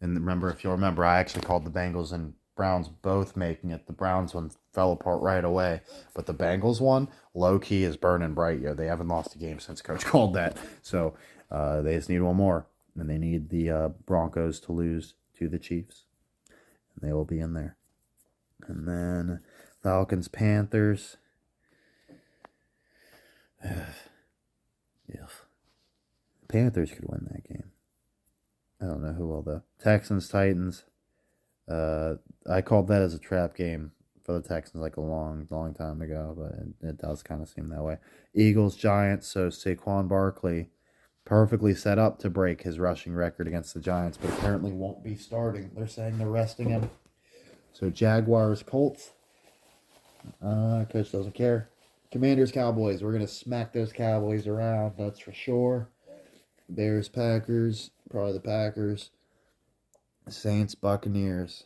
And remember, if you'll remember, I actually called the Bengals and Browns both making it. The Browns one fell apart right away. But the Bengals one, low-key, is burning bright. They haven't lost a game since Coach called that. So they just need one more. And they need the Broncos to lose to the Chiefs. And they will be in there. And then Falcons, Panthers. Yeah. Panthers could win that game. I don't know who will though. Texans, Titans. I called that as a trap game for the Texans like a long time ago, but it does kind of seem that way. Eagles, Giants. So Saquon Barkley, perfectly set up to break his rushing record against the Giants, but apparently won't be starting. They're saying they're resting him. So Jaguars, Colts. Coach doesn't care. Commanders, Cowboys. We're going to smack those Cowboys around, that's for sure. Bears, Packers. Probably the Packers. Saints, Buccaneers.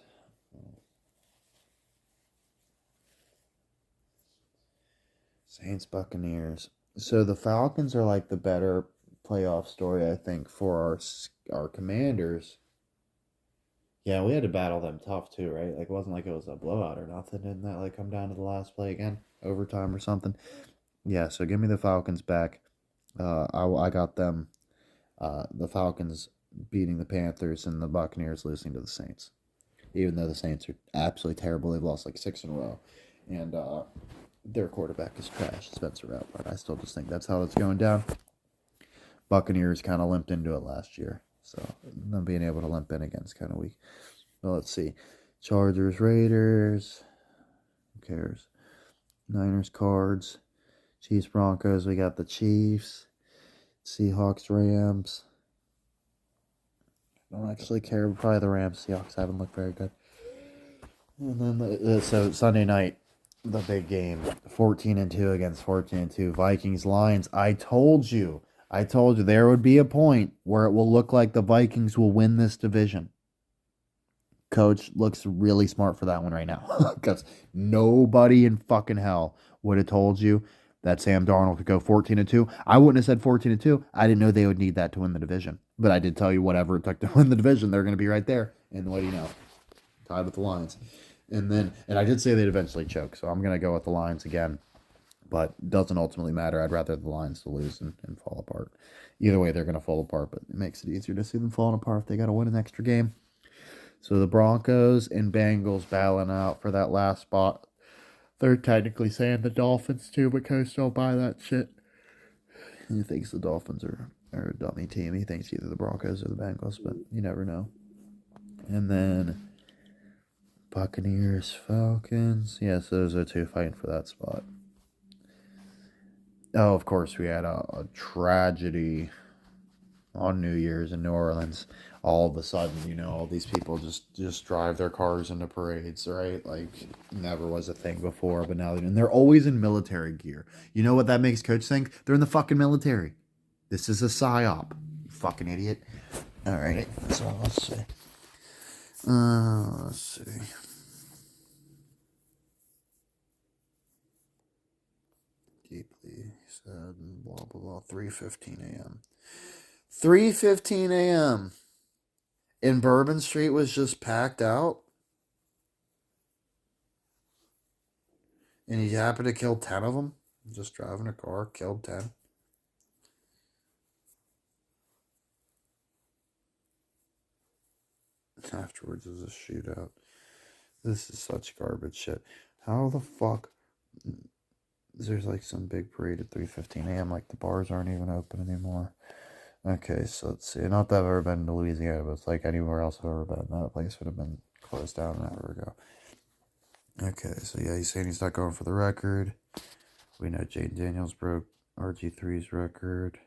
Saints, Buccaneers. So the Falcons are like the better playoff story, I think, for our Commanders. Yeah, we had to battle them tough too, right? Like it wasn't like it was a blowout or nothing. Didn't that like come down to the last play again, overtime or something? Yeah. So give me the Falcons back. I got them. The Falcons beating the Panthers and the Buccaneers losing to the Saints. Even though the Saints are absolutely terrible, they've lost like 6 in a row, and their quarterback is trash, Spencer Rattler. I still just think that's how it's going down. Buccaneers kind of limped into it last year, so them being able to limp in again is kind of weak. Well, let's see. Chargers, Raiders. Who cares? Niners, Cards. Chiefs, Broncos. We got the Chiefs. Seahawks, Rams. I don't actually care. Probably the Rams. Seahawks haven't looked very good. And then, so Sunday night, the big game. 14-2 against 14-2. Vikings, Lions. I told you there would be a point where it will look like the Vikings will win this division. Coach looks really smart for that one right now. Because nobody in fucking hell would have told you that Sam Darnold could go 14-2. I wouldn't have said 14-2. I didn't know they would need that to win the division. But I did tell you whatever it took to win the division, they're going to be right there. And what do you know? Tied with the Lions. And I did say they'd eventually choke. So I'm going to go with the Lions again. But it doesn't ultimately matter. I'd rather the Lions to lose and fall apart. Either way, they're going to fall apart. But it makes it easier to see them falling apart if they got to win an extra game. So the Broncos and Bengals battling out for that last spot. They're technically saying the Dolphins too, but Coach don't buy that shit. He thinks the Dolphins are a dummy team. He thinks either the Broncos or the Bengals, but you never know. And then Buccaneers, Falcons. Yes, those are two fighting for that spot. Oh, of course, we had a tragedy on New Year's in New Orleans. All of a sudden, all these people just drive their cars into parades, right? Like, never was a thing before, but now they're always in military gear. You know what that makes Coach think? They're in the fucking military. This is a psyop, you fucking idiot. All right, so let's see. Let's see. Deeply sad, blah, blah, blah, 3:15 a.m. 3:15 a.m. And Bourbon Street was just packed out. And he happened to kill 10 of them. Just driving a car, killed 10. Afterwards was a shootout. This is such garbage shit. How the fuck... There's like some big parade at 3:15 a.m. Like the bars aren't even open anymore. Okay, so let's see. Not that I've ever been to Louisiana, but it's like anywhere else I've ever been. That place would have been closed down an hour ago. Okay, so yeah, he's saying he's not going for the record. We know Jane Daniels broke RG3's record.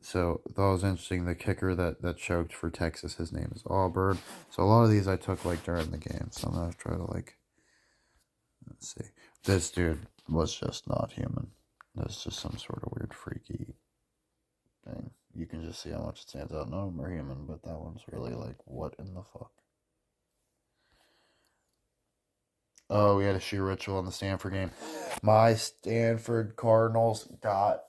So that was interesting. The kicker that choked for Texas, his name is Auburn. So a lot of these I took like during the game. So I'm gonna try to like, let's see. This dude was just not human. That's just some sort of weird freaky thing. You can just see how much it stands out. None of them are human, but that one's really like, what in the fuck? Oh, we had a shoe ritual in the Stanford game. My Stanford Cardinals got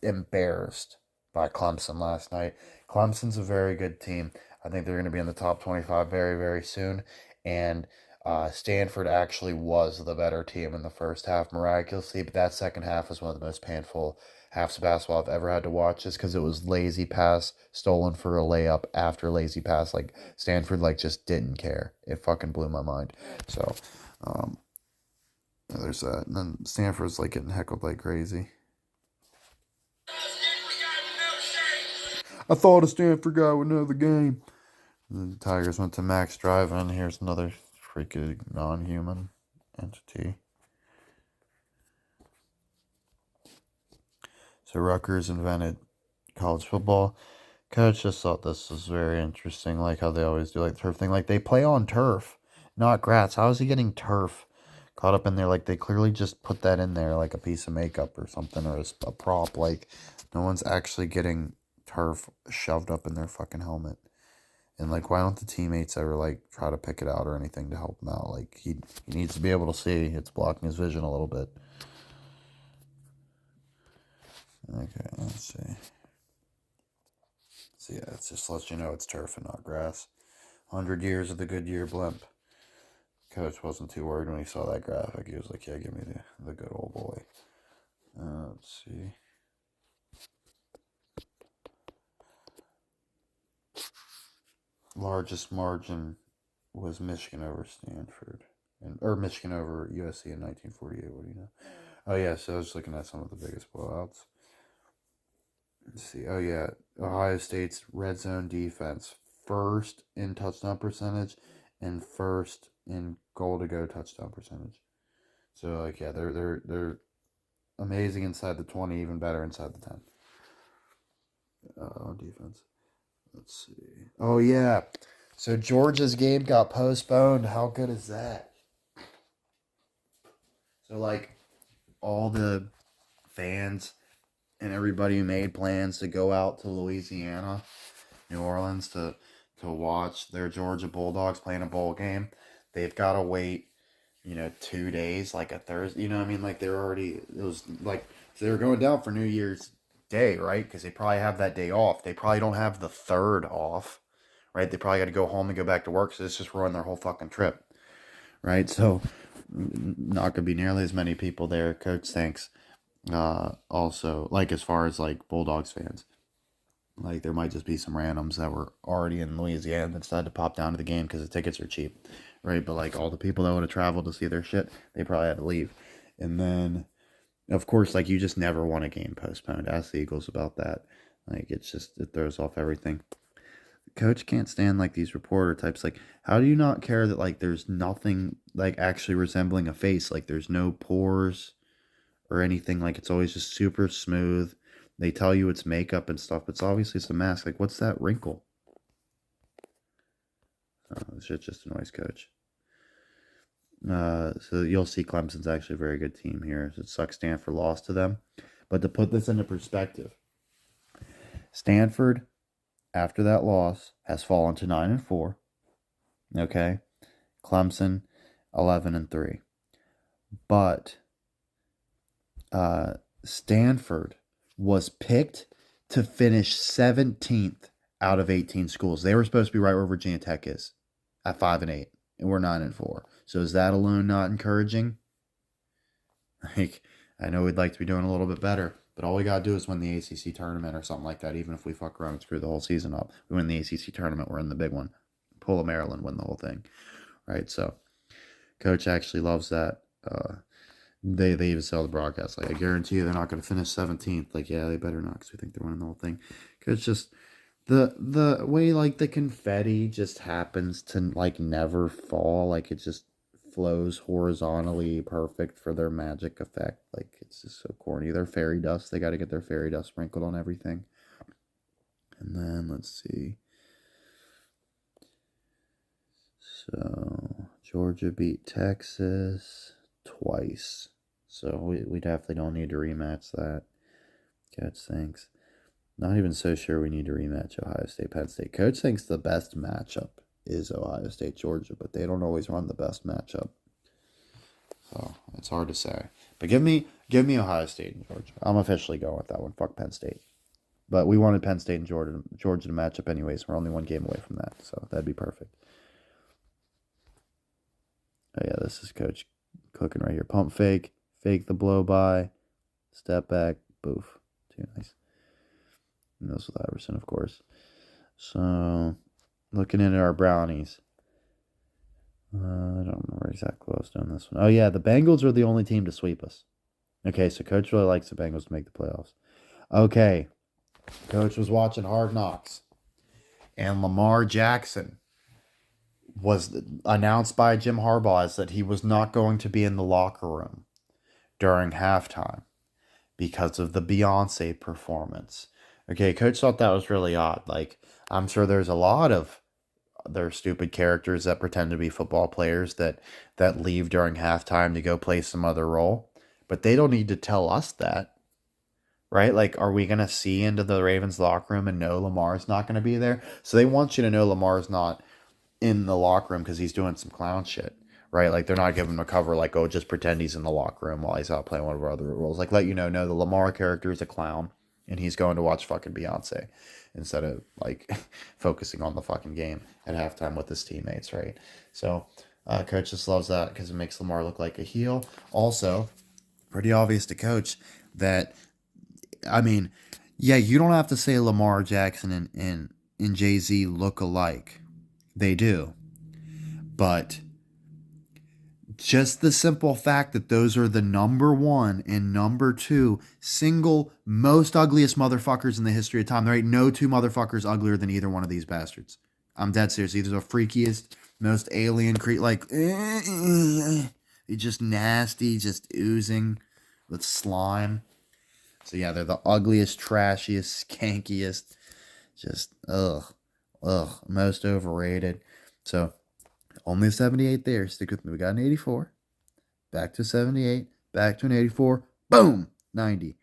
embarrassed by Clemson last night. Clemson's a very good team. I think they're going to be in the top 25 very, very soon. And Stanford actually was the better team in the first half, miraculously. But that second half was one of the most painful halves of basketball I've ever had to watch, just because it was lazy pass stolen for a layup after lazy pass. Like, Stanford, like, just didn't care. It fucking blew my mind. So, um, there's that. And then Stanford's, like, getting heckled like crazy. I thought a Stanford guy would know the game. The Tigers went to Max Drive-In. Here's another freaking non-human entity. So Rutgers invented college football. Coach just thought this was very interesting, like how they always do, like the turf thing. Like they play on turf, not grass. How is he getting turf caught up in there? Like they clearly just put that in there, like a piece of makeup or something, or a prop. Like no one's actually getting turf shoved up in their fucking helmet. And like, why don't the teammates ever like try to pick it out or anything to help him out? Like he needs to be able to see. It's blocking his vision a little bit. Okay, let's see. So yeah, it just lets you know it's turf and not grass. 100 years of the Goodyear blimp. Coach wasn't too worried when he saw that graphic. He was like, yeah, give me the good old boy. Let's see. Largest margin was Michigan over Stanford. Or Michigan over USC in 1948. What do you know? Oh, yeah, so I was looking at some of the biggest blowouts. Let's see. Oh, yeah. Ohio State's red zone defense. First in touchdown percentage and first in goal to go touchdown percentage. So like yeah, they're amazing inside the 20, even better inside the 10. On defense. Let's see. Oh yeah. So Georgia's game got postponed. How good is that? So like all the fans and everybody who made plans to go out to Louisiana, New Orleans to watch their Georgia Bulldogs playing a bowl game, they've got to wait 2 days, like a Thursday. You know what I mean? Like they're already, it was like, so they were going down for New Year's Day, right? Because they probably have that day off. They probably don't have the third off, right? They probably got to go home and go back to work. So it's just ruined their whole fucking trip, right? So not gonna be nearly as many people there. Coach thinks. Also, like as far as like Bulldogs fans, like there might just be some randoms that were already in Louisiana that decided to pop down to the game because the tickets are cheap, right? But like all the people that would have traveled to see their shit, they probably had to leave. And then, of course, like you just never want a game postponed. Ask the Eagles about that. Like it throws off everything. Coach can't stand like these reporter types. Like, how do you not care that like there's nothing like actually resembling a face? Like there's no pores or anything. Like it's always just super smooth. They tell you it's makeup and stuff, but it's a mask. Like, what's that wrinkle? This shit just annoys Coach. So you'll see Clemson's actually a very good team here. It sucks Stanford lost to them. But to put this into perspective, Stanford, after that loss, has fallen to 9-4. Okay. Clemson, 11-3. But Stanford was picked to finish 17th out of 18 schools. They were supposed to be right where Virginia Tech is at 5-8, and we're 9-4. So is that alone not encouraging? Like, I know we'd like to be doing a little bit better, but all we gotta do is win the ACC tournament or something like that. Even if we fuck around and screw the whole season up, we win the ACC tournament, we're in the big one. Pull a Maryland, win the whole thing, right? So, Coach actually loves that. They even sell the broadcast. Like, I guarantee you they're not going to finish 17th. Like, yeah, they better not because we think they're winning the whole thing. Because just the way, like, the confetti just happens to, like, never fall. Like, it just flows horizontally perfect for their magic effect. Like, it's just so corny. Their fairy dust, they got to get their fairy dust sprinkled on everything. And then, let's see. So, Georgia beat Texas twice. So, we definitely don't need to rematch that. Coach thinks. Not even so sure we need to rematch Ohio State, Penn State. Coach thinks the best matchup is Ohio State, Georgia, but they don't always run the best matchup. So, it's hard to say. But give me Ohio State and Georgia. I'm officially going with that one. Fuck Penn State. But we wanted Penn State and Georgia to match up anyways. We're only one game away from that, so that'd be perfect. Oh, yeah, this is Coach cooking right here. Pump fake the blow by, step back, boof. Too nice. And those with Iverson, of course. So, looking into our brownies. I don't remember exactly what I was doing this one. Oh, yeah, the Bengals are the only team to sweep us. Okay, so Coach really likes the Bengals to make the playoffs. Okay, Coach was watching Hard Knocks. And Lamar Jackson was announced by Jim Harbaugh as that he was not going to be in the locker room during halftime because of the Beyonce performance. Okay, Coach thought that was really odd. Like, I'm sure there's a lot of their stupid characters that pretend to be football players that leave during halftime to go play some other role. But they don't need to tell us that. Right? Like, are we going to see into the Ravens locker room and know Lamar's not going to be there? So they want you to know Lamar's not in the locker room because he's doing some clown shit. Right? Like, they're not giving him a cover like, oh, just pretend he's in the locker room while he's out playing one of our other roles. Like, let you know, no, the Lamar character is a clown and he's going to watch fucking Beyonce instead of, like, focusing on the fucking game at halftime with his teammates, right? So, Coach just loves that because it makes Lamar look like a heel. Also, pretty obvious to Coach that, I mean, yeah, you don't have to say Lamar Jackson and Jay-Z look alike. They do. But just the simple fact that those are the number one and number two single most ugliest motherfuckers in the history of time. There ain't no two motherfuckers uglier than either one of these bastards. I'm dead serious. These are the freakiest, most alien like they're just nasty, just oozing with slime. So yeah, they're the ugliest, trashiest, skankiest, just most overrated. So only 78 there. Stick with me. We got an 84. Back to 78. Back to an 84. Boom! 90.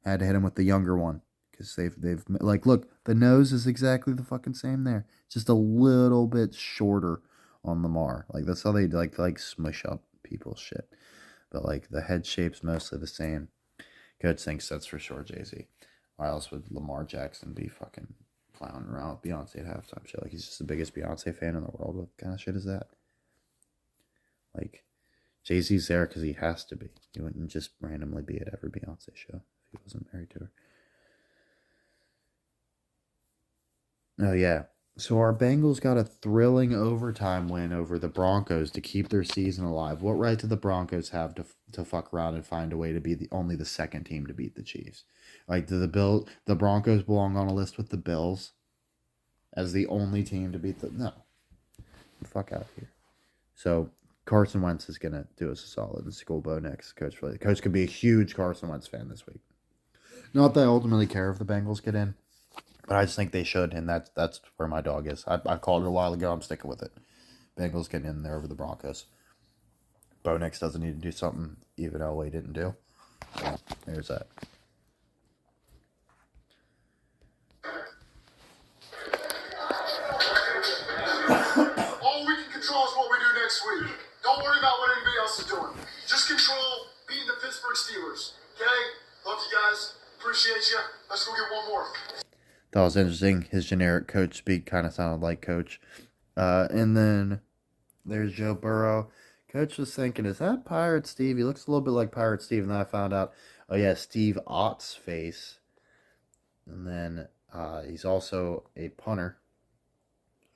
Had to hit him with the younger one. Because they've like, look, the nose is exactly the fucking same there. Just a little bit shorter on Lamar. Like, that's how they like smush up people's shit. But like, the head shape's mostly the same. Coach thinks that's for sure Jay-Z. Why else would Lamar Jackson be fucking clowning around with Beyonce at halftime shit? Like, he's just the biggest Beyonce fan in the world. What kind of shit is that? Like, Jay-Z's there because he has to be. He wouldn't just randomly be at every Beyonce show if he wasn't married to her. Oh, yeah. So our Bengals got a thrilling overtime win over the Broncos to keep their season alive. What right do the Broncos have to fuck around and find a way to be only the second team to beat the Chiefs? Like, do the Broncos belong on a list with the Bills as the only team to beat the... No. Get the fuck out of here. So Carson Wentz is going to do us a solid in School Bo next. Coach could be a huge Carson Wentz fan this week. Not that I ultimately care if the Bengals get in, but I just think they should, and that's where my dog is. I called it a while ago. I'm sticking with it. Bengals getting in there over the Broncos. Bo Nix doesn't need to do something even Elway didn't do. So there's that. All we can control is what we do next week. Don't worry about what anybody else is doing. Just control beating the Pittsburgh Steelers. Okay? Love you guys. Appreciate you. Let's go get one more. That was interesting. His generic coach speak kind of sounded like Coach. And then there's Joe Burrow. Coach was thinking, is that Pirate Steve? He looks a little bit like Pirate Steve. And then I found out, oh yeah, Steve Ott's face. And then he's also a punter.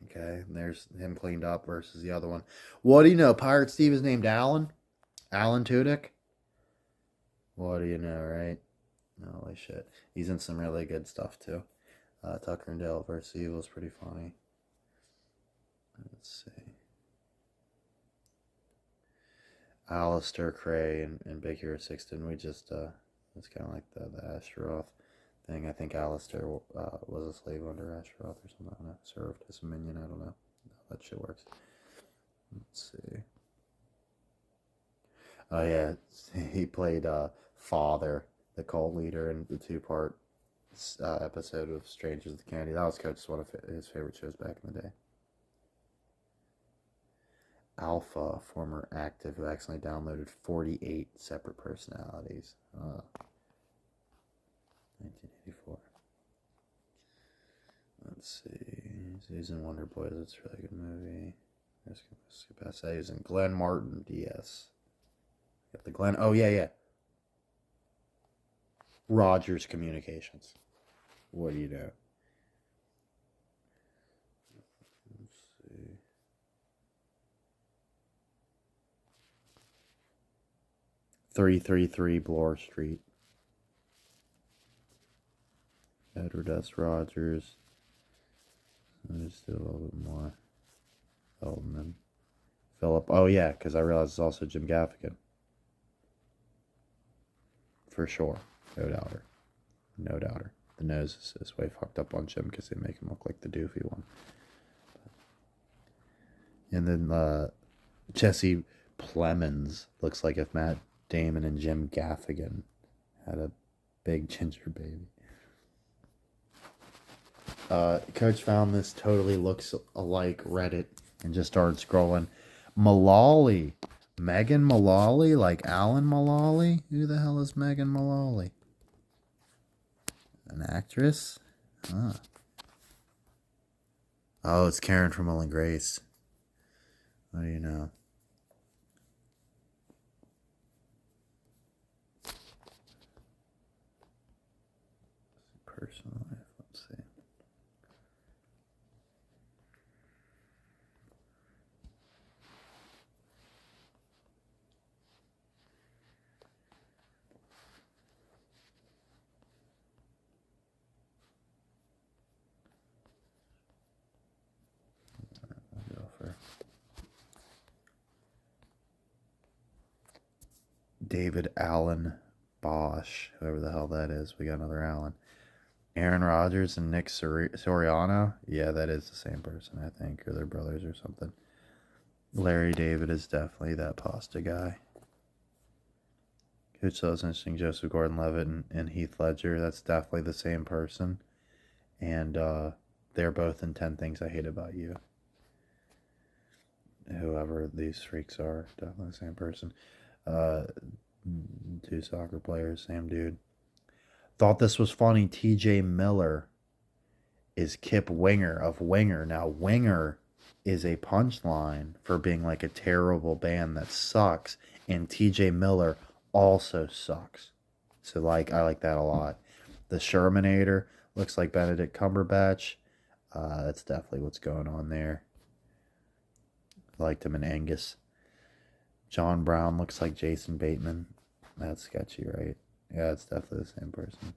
Okay, and there's him cleaned up versus the other one. What do you know? Pirate Steve is named Alan? Alan Tudyk? What do you know, right? Holy shit. He's in some really good stuff, too. Tucker and Dale versus Evil is pretty funny. Let's see. Alistair Cray and Big Hero 6, didn't we just, it's kind of like the Astaroth thing. I think Alistair was a slave under Astaroth or something. I don't know. Served as a minion. I don't know how that shit works. Let's see. Oh, yeah. He played Father, the cult leader, in the two-part episode of Strangers with Candy. That was Coach's one of his favorite shows back in the day. Alpha, former active who accidentally downloaded 48 separate personalities. 1984. Let's see. He's in Wonder Boys. That's a really good movie. Let's skip past that. He's in Glenn Martin, DS. Got the Glenn. Oh, yeah. Rogers Communications. What do you know? Let's see. 333 Bloor Street. Edward S. Rogers. Let's do a little bit more. Feldman. Philip. Oh, yeah, because I realized it's also Jim Gaffigan. For sure. No doubter. No doubter. The nose is way fucked up on Jim because they make him look like the doofy one. And then Jesse Plemons looks like if Matt Damon and Jim Gaffigan had a big ginger baby. Coach found this totally looks alike Reddit and just started scrolling. Mullally. Megan Mullally? Like Alan Mullally? Who the hell is Megan Mullally? An actress? Huh. Oh, it's Karen from Will and Grace. What do you know? Personal life. Let's see. I'll go for David Allen Bosch, whoever the hell that is. We got another Allen. Aaron Rodgers and Nick Soriano. Yeah, that is the same person, I think, or they're brothers or something. Larry David is definitely that pasta guy. Coach So's interesting. Joseph Gordon-Levitt and Heath Ledger. That's definitely the same person. And they're both in 10 Things I Hate About You. Whoever these freaks are, definitely the same person. Two soccer players, same dude. Thought this was funny. TJ Miller is Kip Winger of Winger. Now, Winger is a punchline for being like a terrible band that sucks. And TJ Miller also sucks. So, like, I like that a lot. The Shermanator looks like Benedict Cumberbatch. That's definitely what's going on there. I liked him in Angus. John Brown looks like Jason Bateman. That's sketchy, right? Yeah, it's definitely the same person.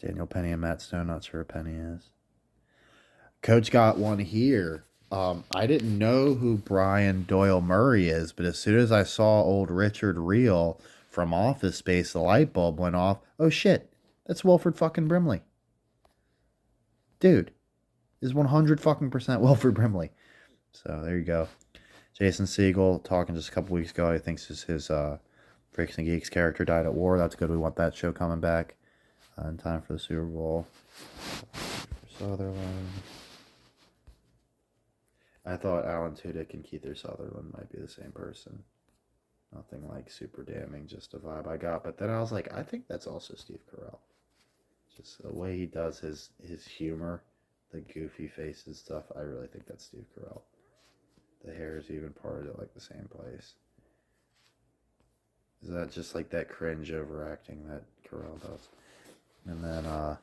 Daniel Penny and Matt Stone, not sure who Penny is. Coach got one here. I didn't know who Brian Doyle Murray is, but as soon as I saw old Richard Reel from Office Space, the light bulb went off. Oh shit, that's Wilford fucking Brimley. Dude, is 100 fucking percent Wilford Brimley. So there you go. Jason Segel talking just a couple weeks ago. He thinks his Freaks and Geeks character died at war. That's good. We want that show coming back in time for the Super Bowl. Sutherland. I thought Alan Tudyk and Keith Sutherland might be the same person. Nothing like super damning, just a vibe I got. But then I was like, I think that's also Steve Carell. Just the way he does his humor, the goofy faces stuff. I really think that's Steve Carell. The hair is even parted at like the same place. Is that just like that cringe overacting that Carell does? And then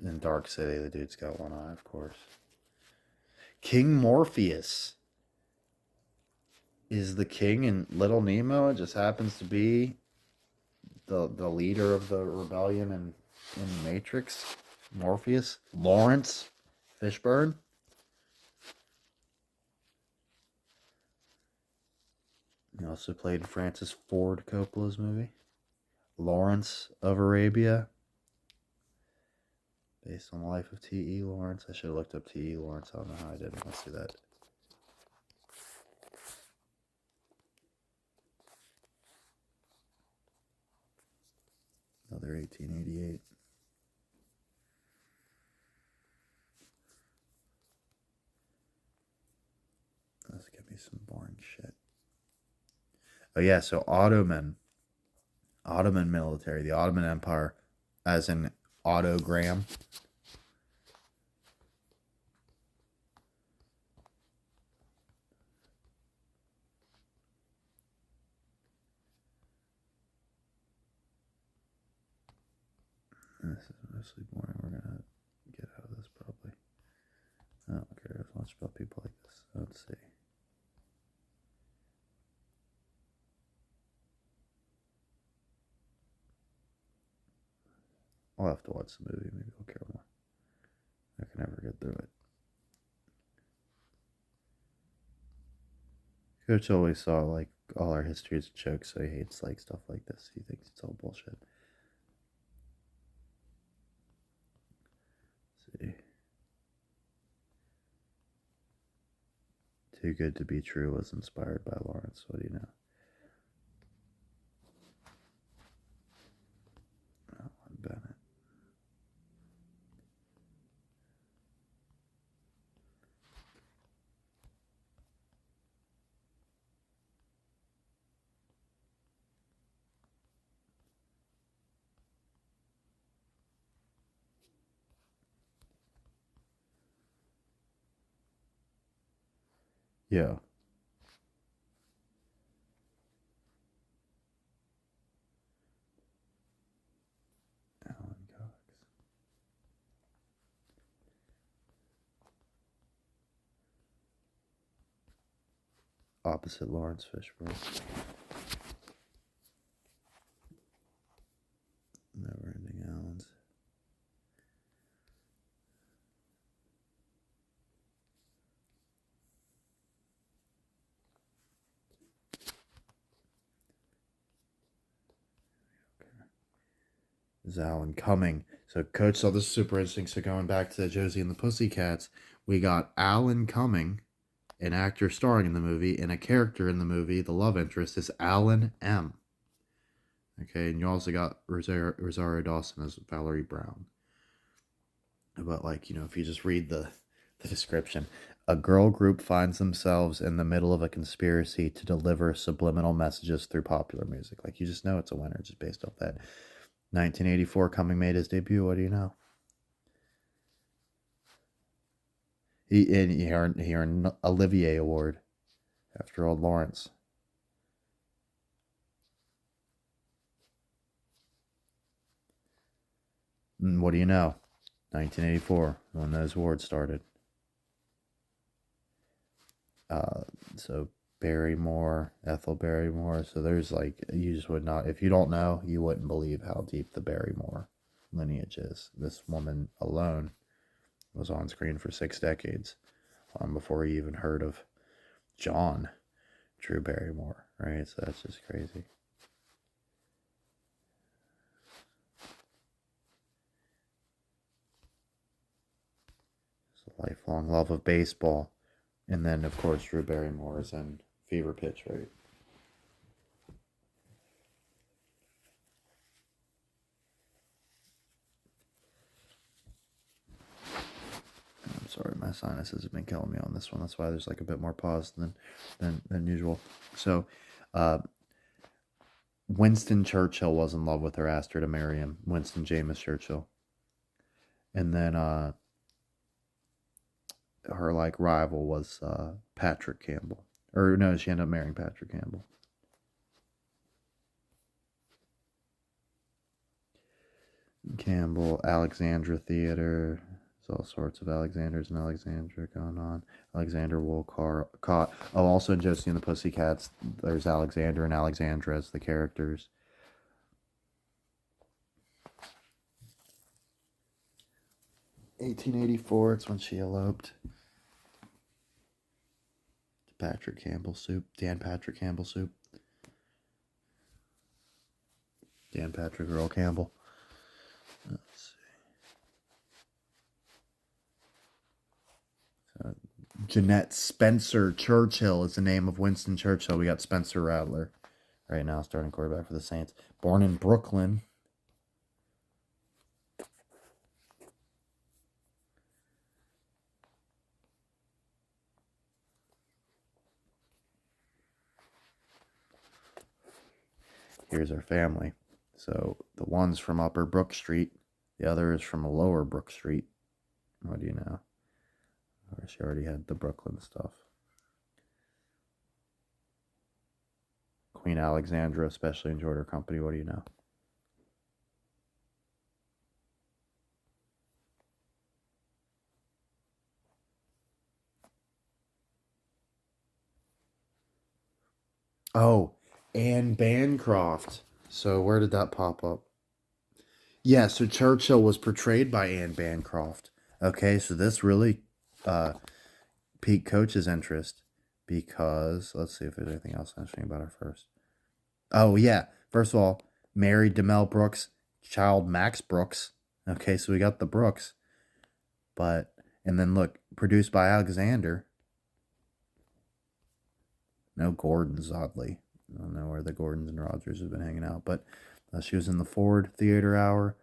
in Dark City, the dude's got one eye, of course. King Morpheus is the king in Little Nemo. It just happens to be the leader of the rebellion in Matrix. Morpheus. Lawrence Fishburne. Also played in Francis Ford Coppola's movie. Lawrence of Arabia, based on the life of T.E. Lawrence. I should have looked up T.E. Lawrence. I don't know how I didn't. Let's see that. Another 1888. Let's give me some boring shit. Oh yeah, so Ottoman military, the Ottoman Empire, as in autogram. This is mostly boring. We're gonna get out of this probably. I don't care as much about people like this. Let's see. I'll have to watch the movie. Maybe I'll care more. I can never get through it. Coach always saw like all our history as a joke, so he hates like stuff like this. He thinks it's all bullshit. Let's see. Too Good to Be True was inspired by Lawrence. What do you know? Alan Bennett. Yeah. Alan Cox. Opposite Lawrence Fishburne. Never Ending Allens. Is Alan Cumming. So Coach saw this is super interesting. So going back to Josie and the Pussycats, we got Alan Cumming, an actor starring in the movie, and a character in the movie. The love interest is Alan M. Okay, and you also got Rosario Dawson as Valerie Brown. But like, if you just read the description, a girl group finds themselves in the middle of a conspiracy to deliver subliminal messages through popular music. Like, you just know it's a winner just based off that. 1984, Cumming made his debut. What do you know? He earned an Olivier Award after old Lawrence. And what do you know? 1984, when those awards started. So Barrymore, Ethel Barrymore. So there's like, you just would not, if you don't know, you wouldn't believe how deep the Barrymore lineage is. This woman alone was on screen for 6 decades before he even heard of John Drew Barrymore, right? So that's just crazy. It's a lifelong love of baseball. And then, of course, Drew Barrymore is in Fever Pitch, right? I'm sorry, my sinuses have been killing me on this one. That's why there's like a bit more pause than usual. So, Winston Churchill was in love with her, asked her to marry him. Winston James Churchill. And then her like rival was Patrick Campbell. Or no, she ended up marrying Patrick Campbell. Alexandra Theater. There's all sorts of Alexanders and Alexandra going on. Alexander Wolcott. Oh, also in Josie and the Pussycats, there's Alexander and Alexandra as the characters. (1884), it's when she eloped. Dan Patrick Campbell Soup. Dan Patrick, Earl Campbell. Let's see. Jeanette Spencer Churchill is the name of Winston Churchill. We got Spencer Rattler right now, starting quarterback for the Saints. Born in Brooklyn. Here's our family. So the one's from Upper Brook Street. The other is from Lower Brook Street. What do you know? Or she already had the Brooklyn stuff. Queen Alexandra especially enjoyed her company. What do you know? Oh, Anne Bancroft. So where did that pop up? Yeah, so Churchill was portrayed by Anne Bancroft. Okay, so this really piqued Coach's interest because let's see if there's anything else interesting about her first. Oh yeah, first of all, married to Mel Brooks, child Max Brooks. Okay, so we got the Brooks, but and then look, produced by Alexander. No Gordons, oddly. I don't know where the Gordons and Rogers have been hanging out, but she was in the Ford Theater Hour.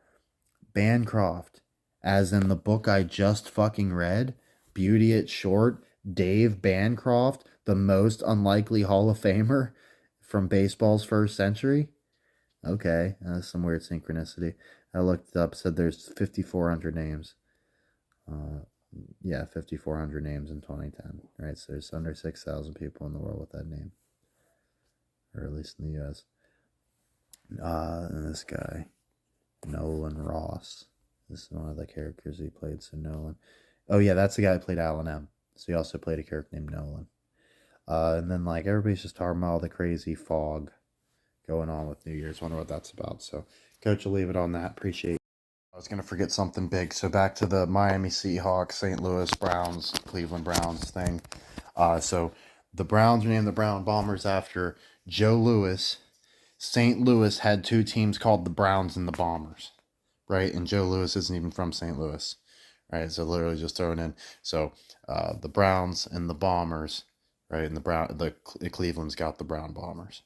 Bancroft, as in the book I just fucking read, Beauty at Short, Dave Bancroft, the most unlikely Hall of Famer from baseball's first century. Okay, some weird synchronicity. I looked it up, said there's 5,400 names. Yeah, 5,400 names in 2010. Right, so there's under 6,000 people in the world with that name, or at least in the U.S. And this guy, Nolan Ross. This is one of the characters he played. So Nolan. Oh yeah, that's the guy who played Alan M. So he also played a character named Nolan. And then like everybody's just talking about all the crazy fog going on with New Year's. Wonder what that's about. So Coach will leave it on that. Appreciate it. I was gonna forget something big. So back to the Miami Seahawks, St. Louis Browns, Cleveland Browns thing. So the Browns are named the Brown Bombers after Joe Louis. St. Louis had two teams called the Browns and the Bombers, right? And Joe Louis isn't even from St. Louis, right? So literally just thrown in. So the Browns and the Bombers, right? And the Cleveland's got the Brown Bombers.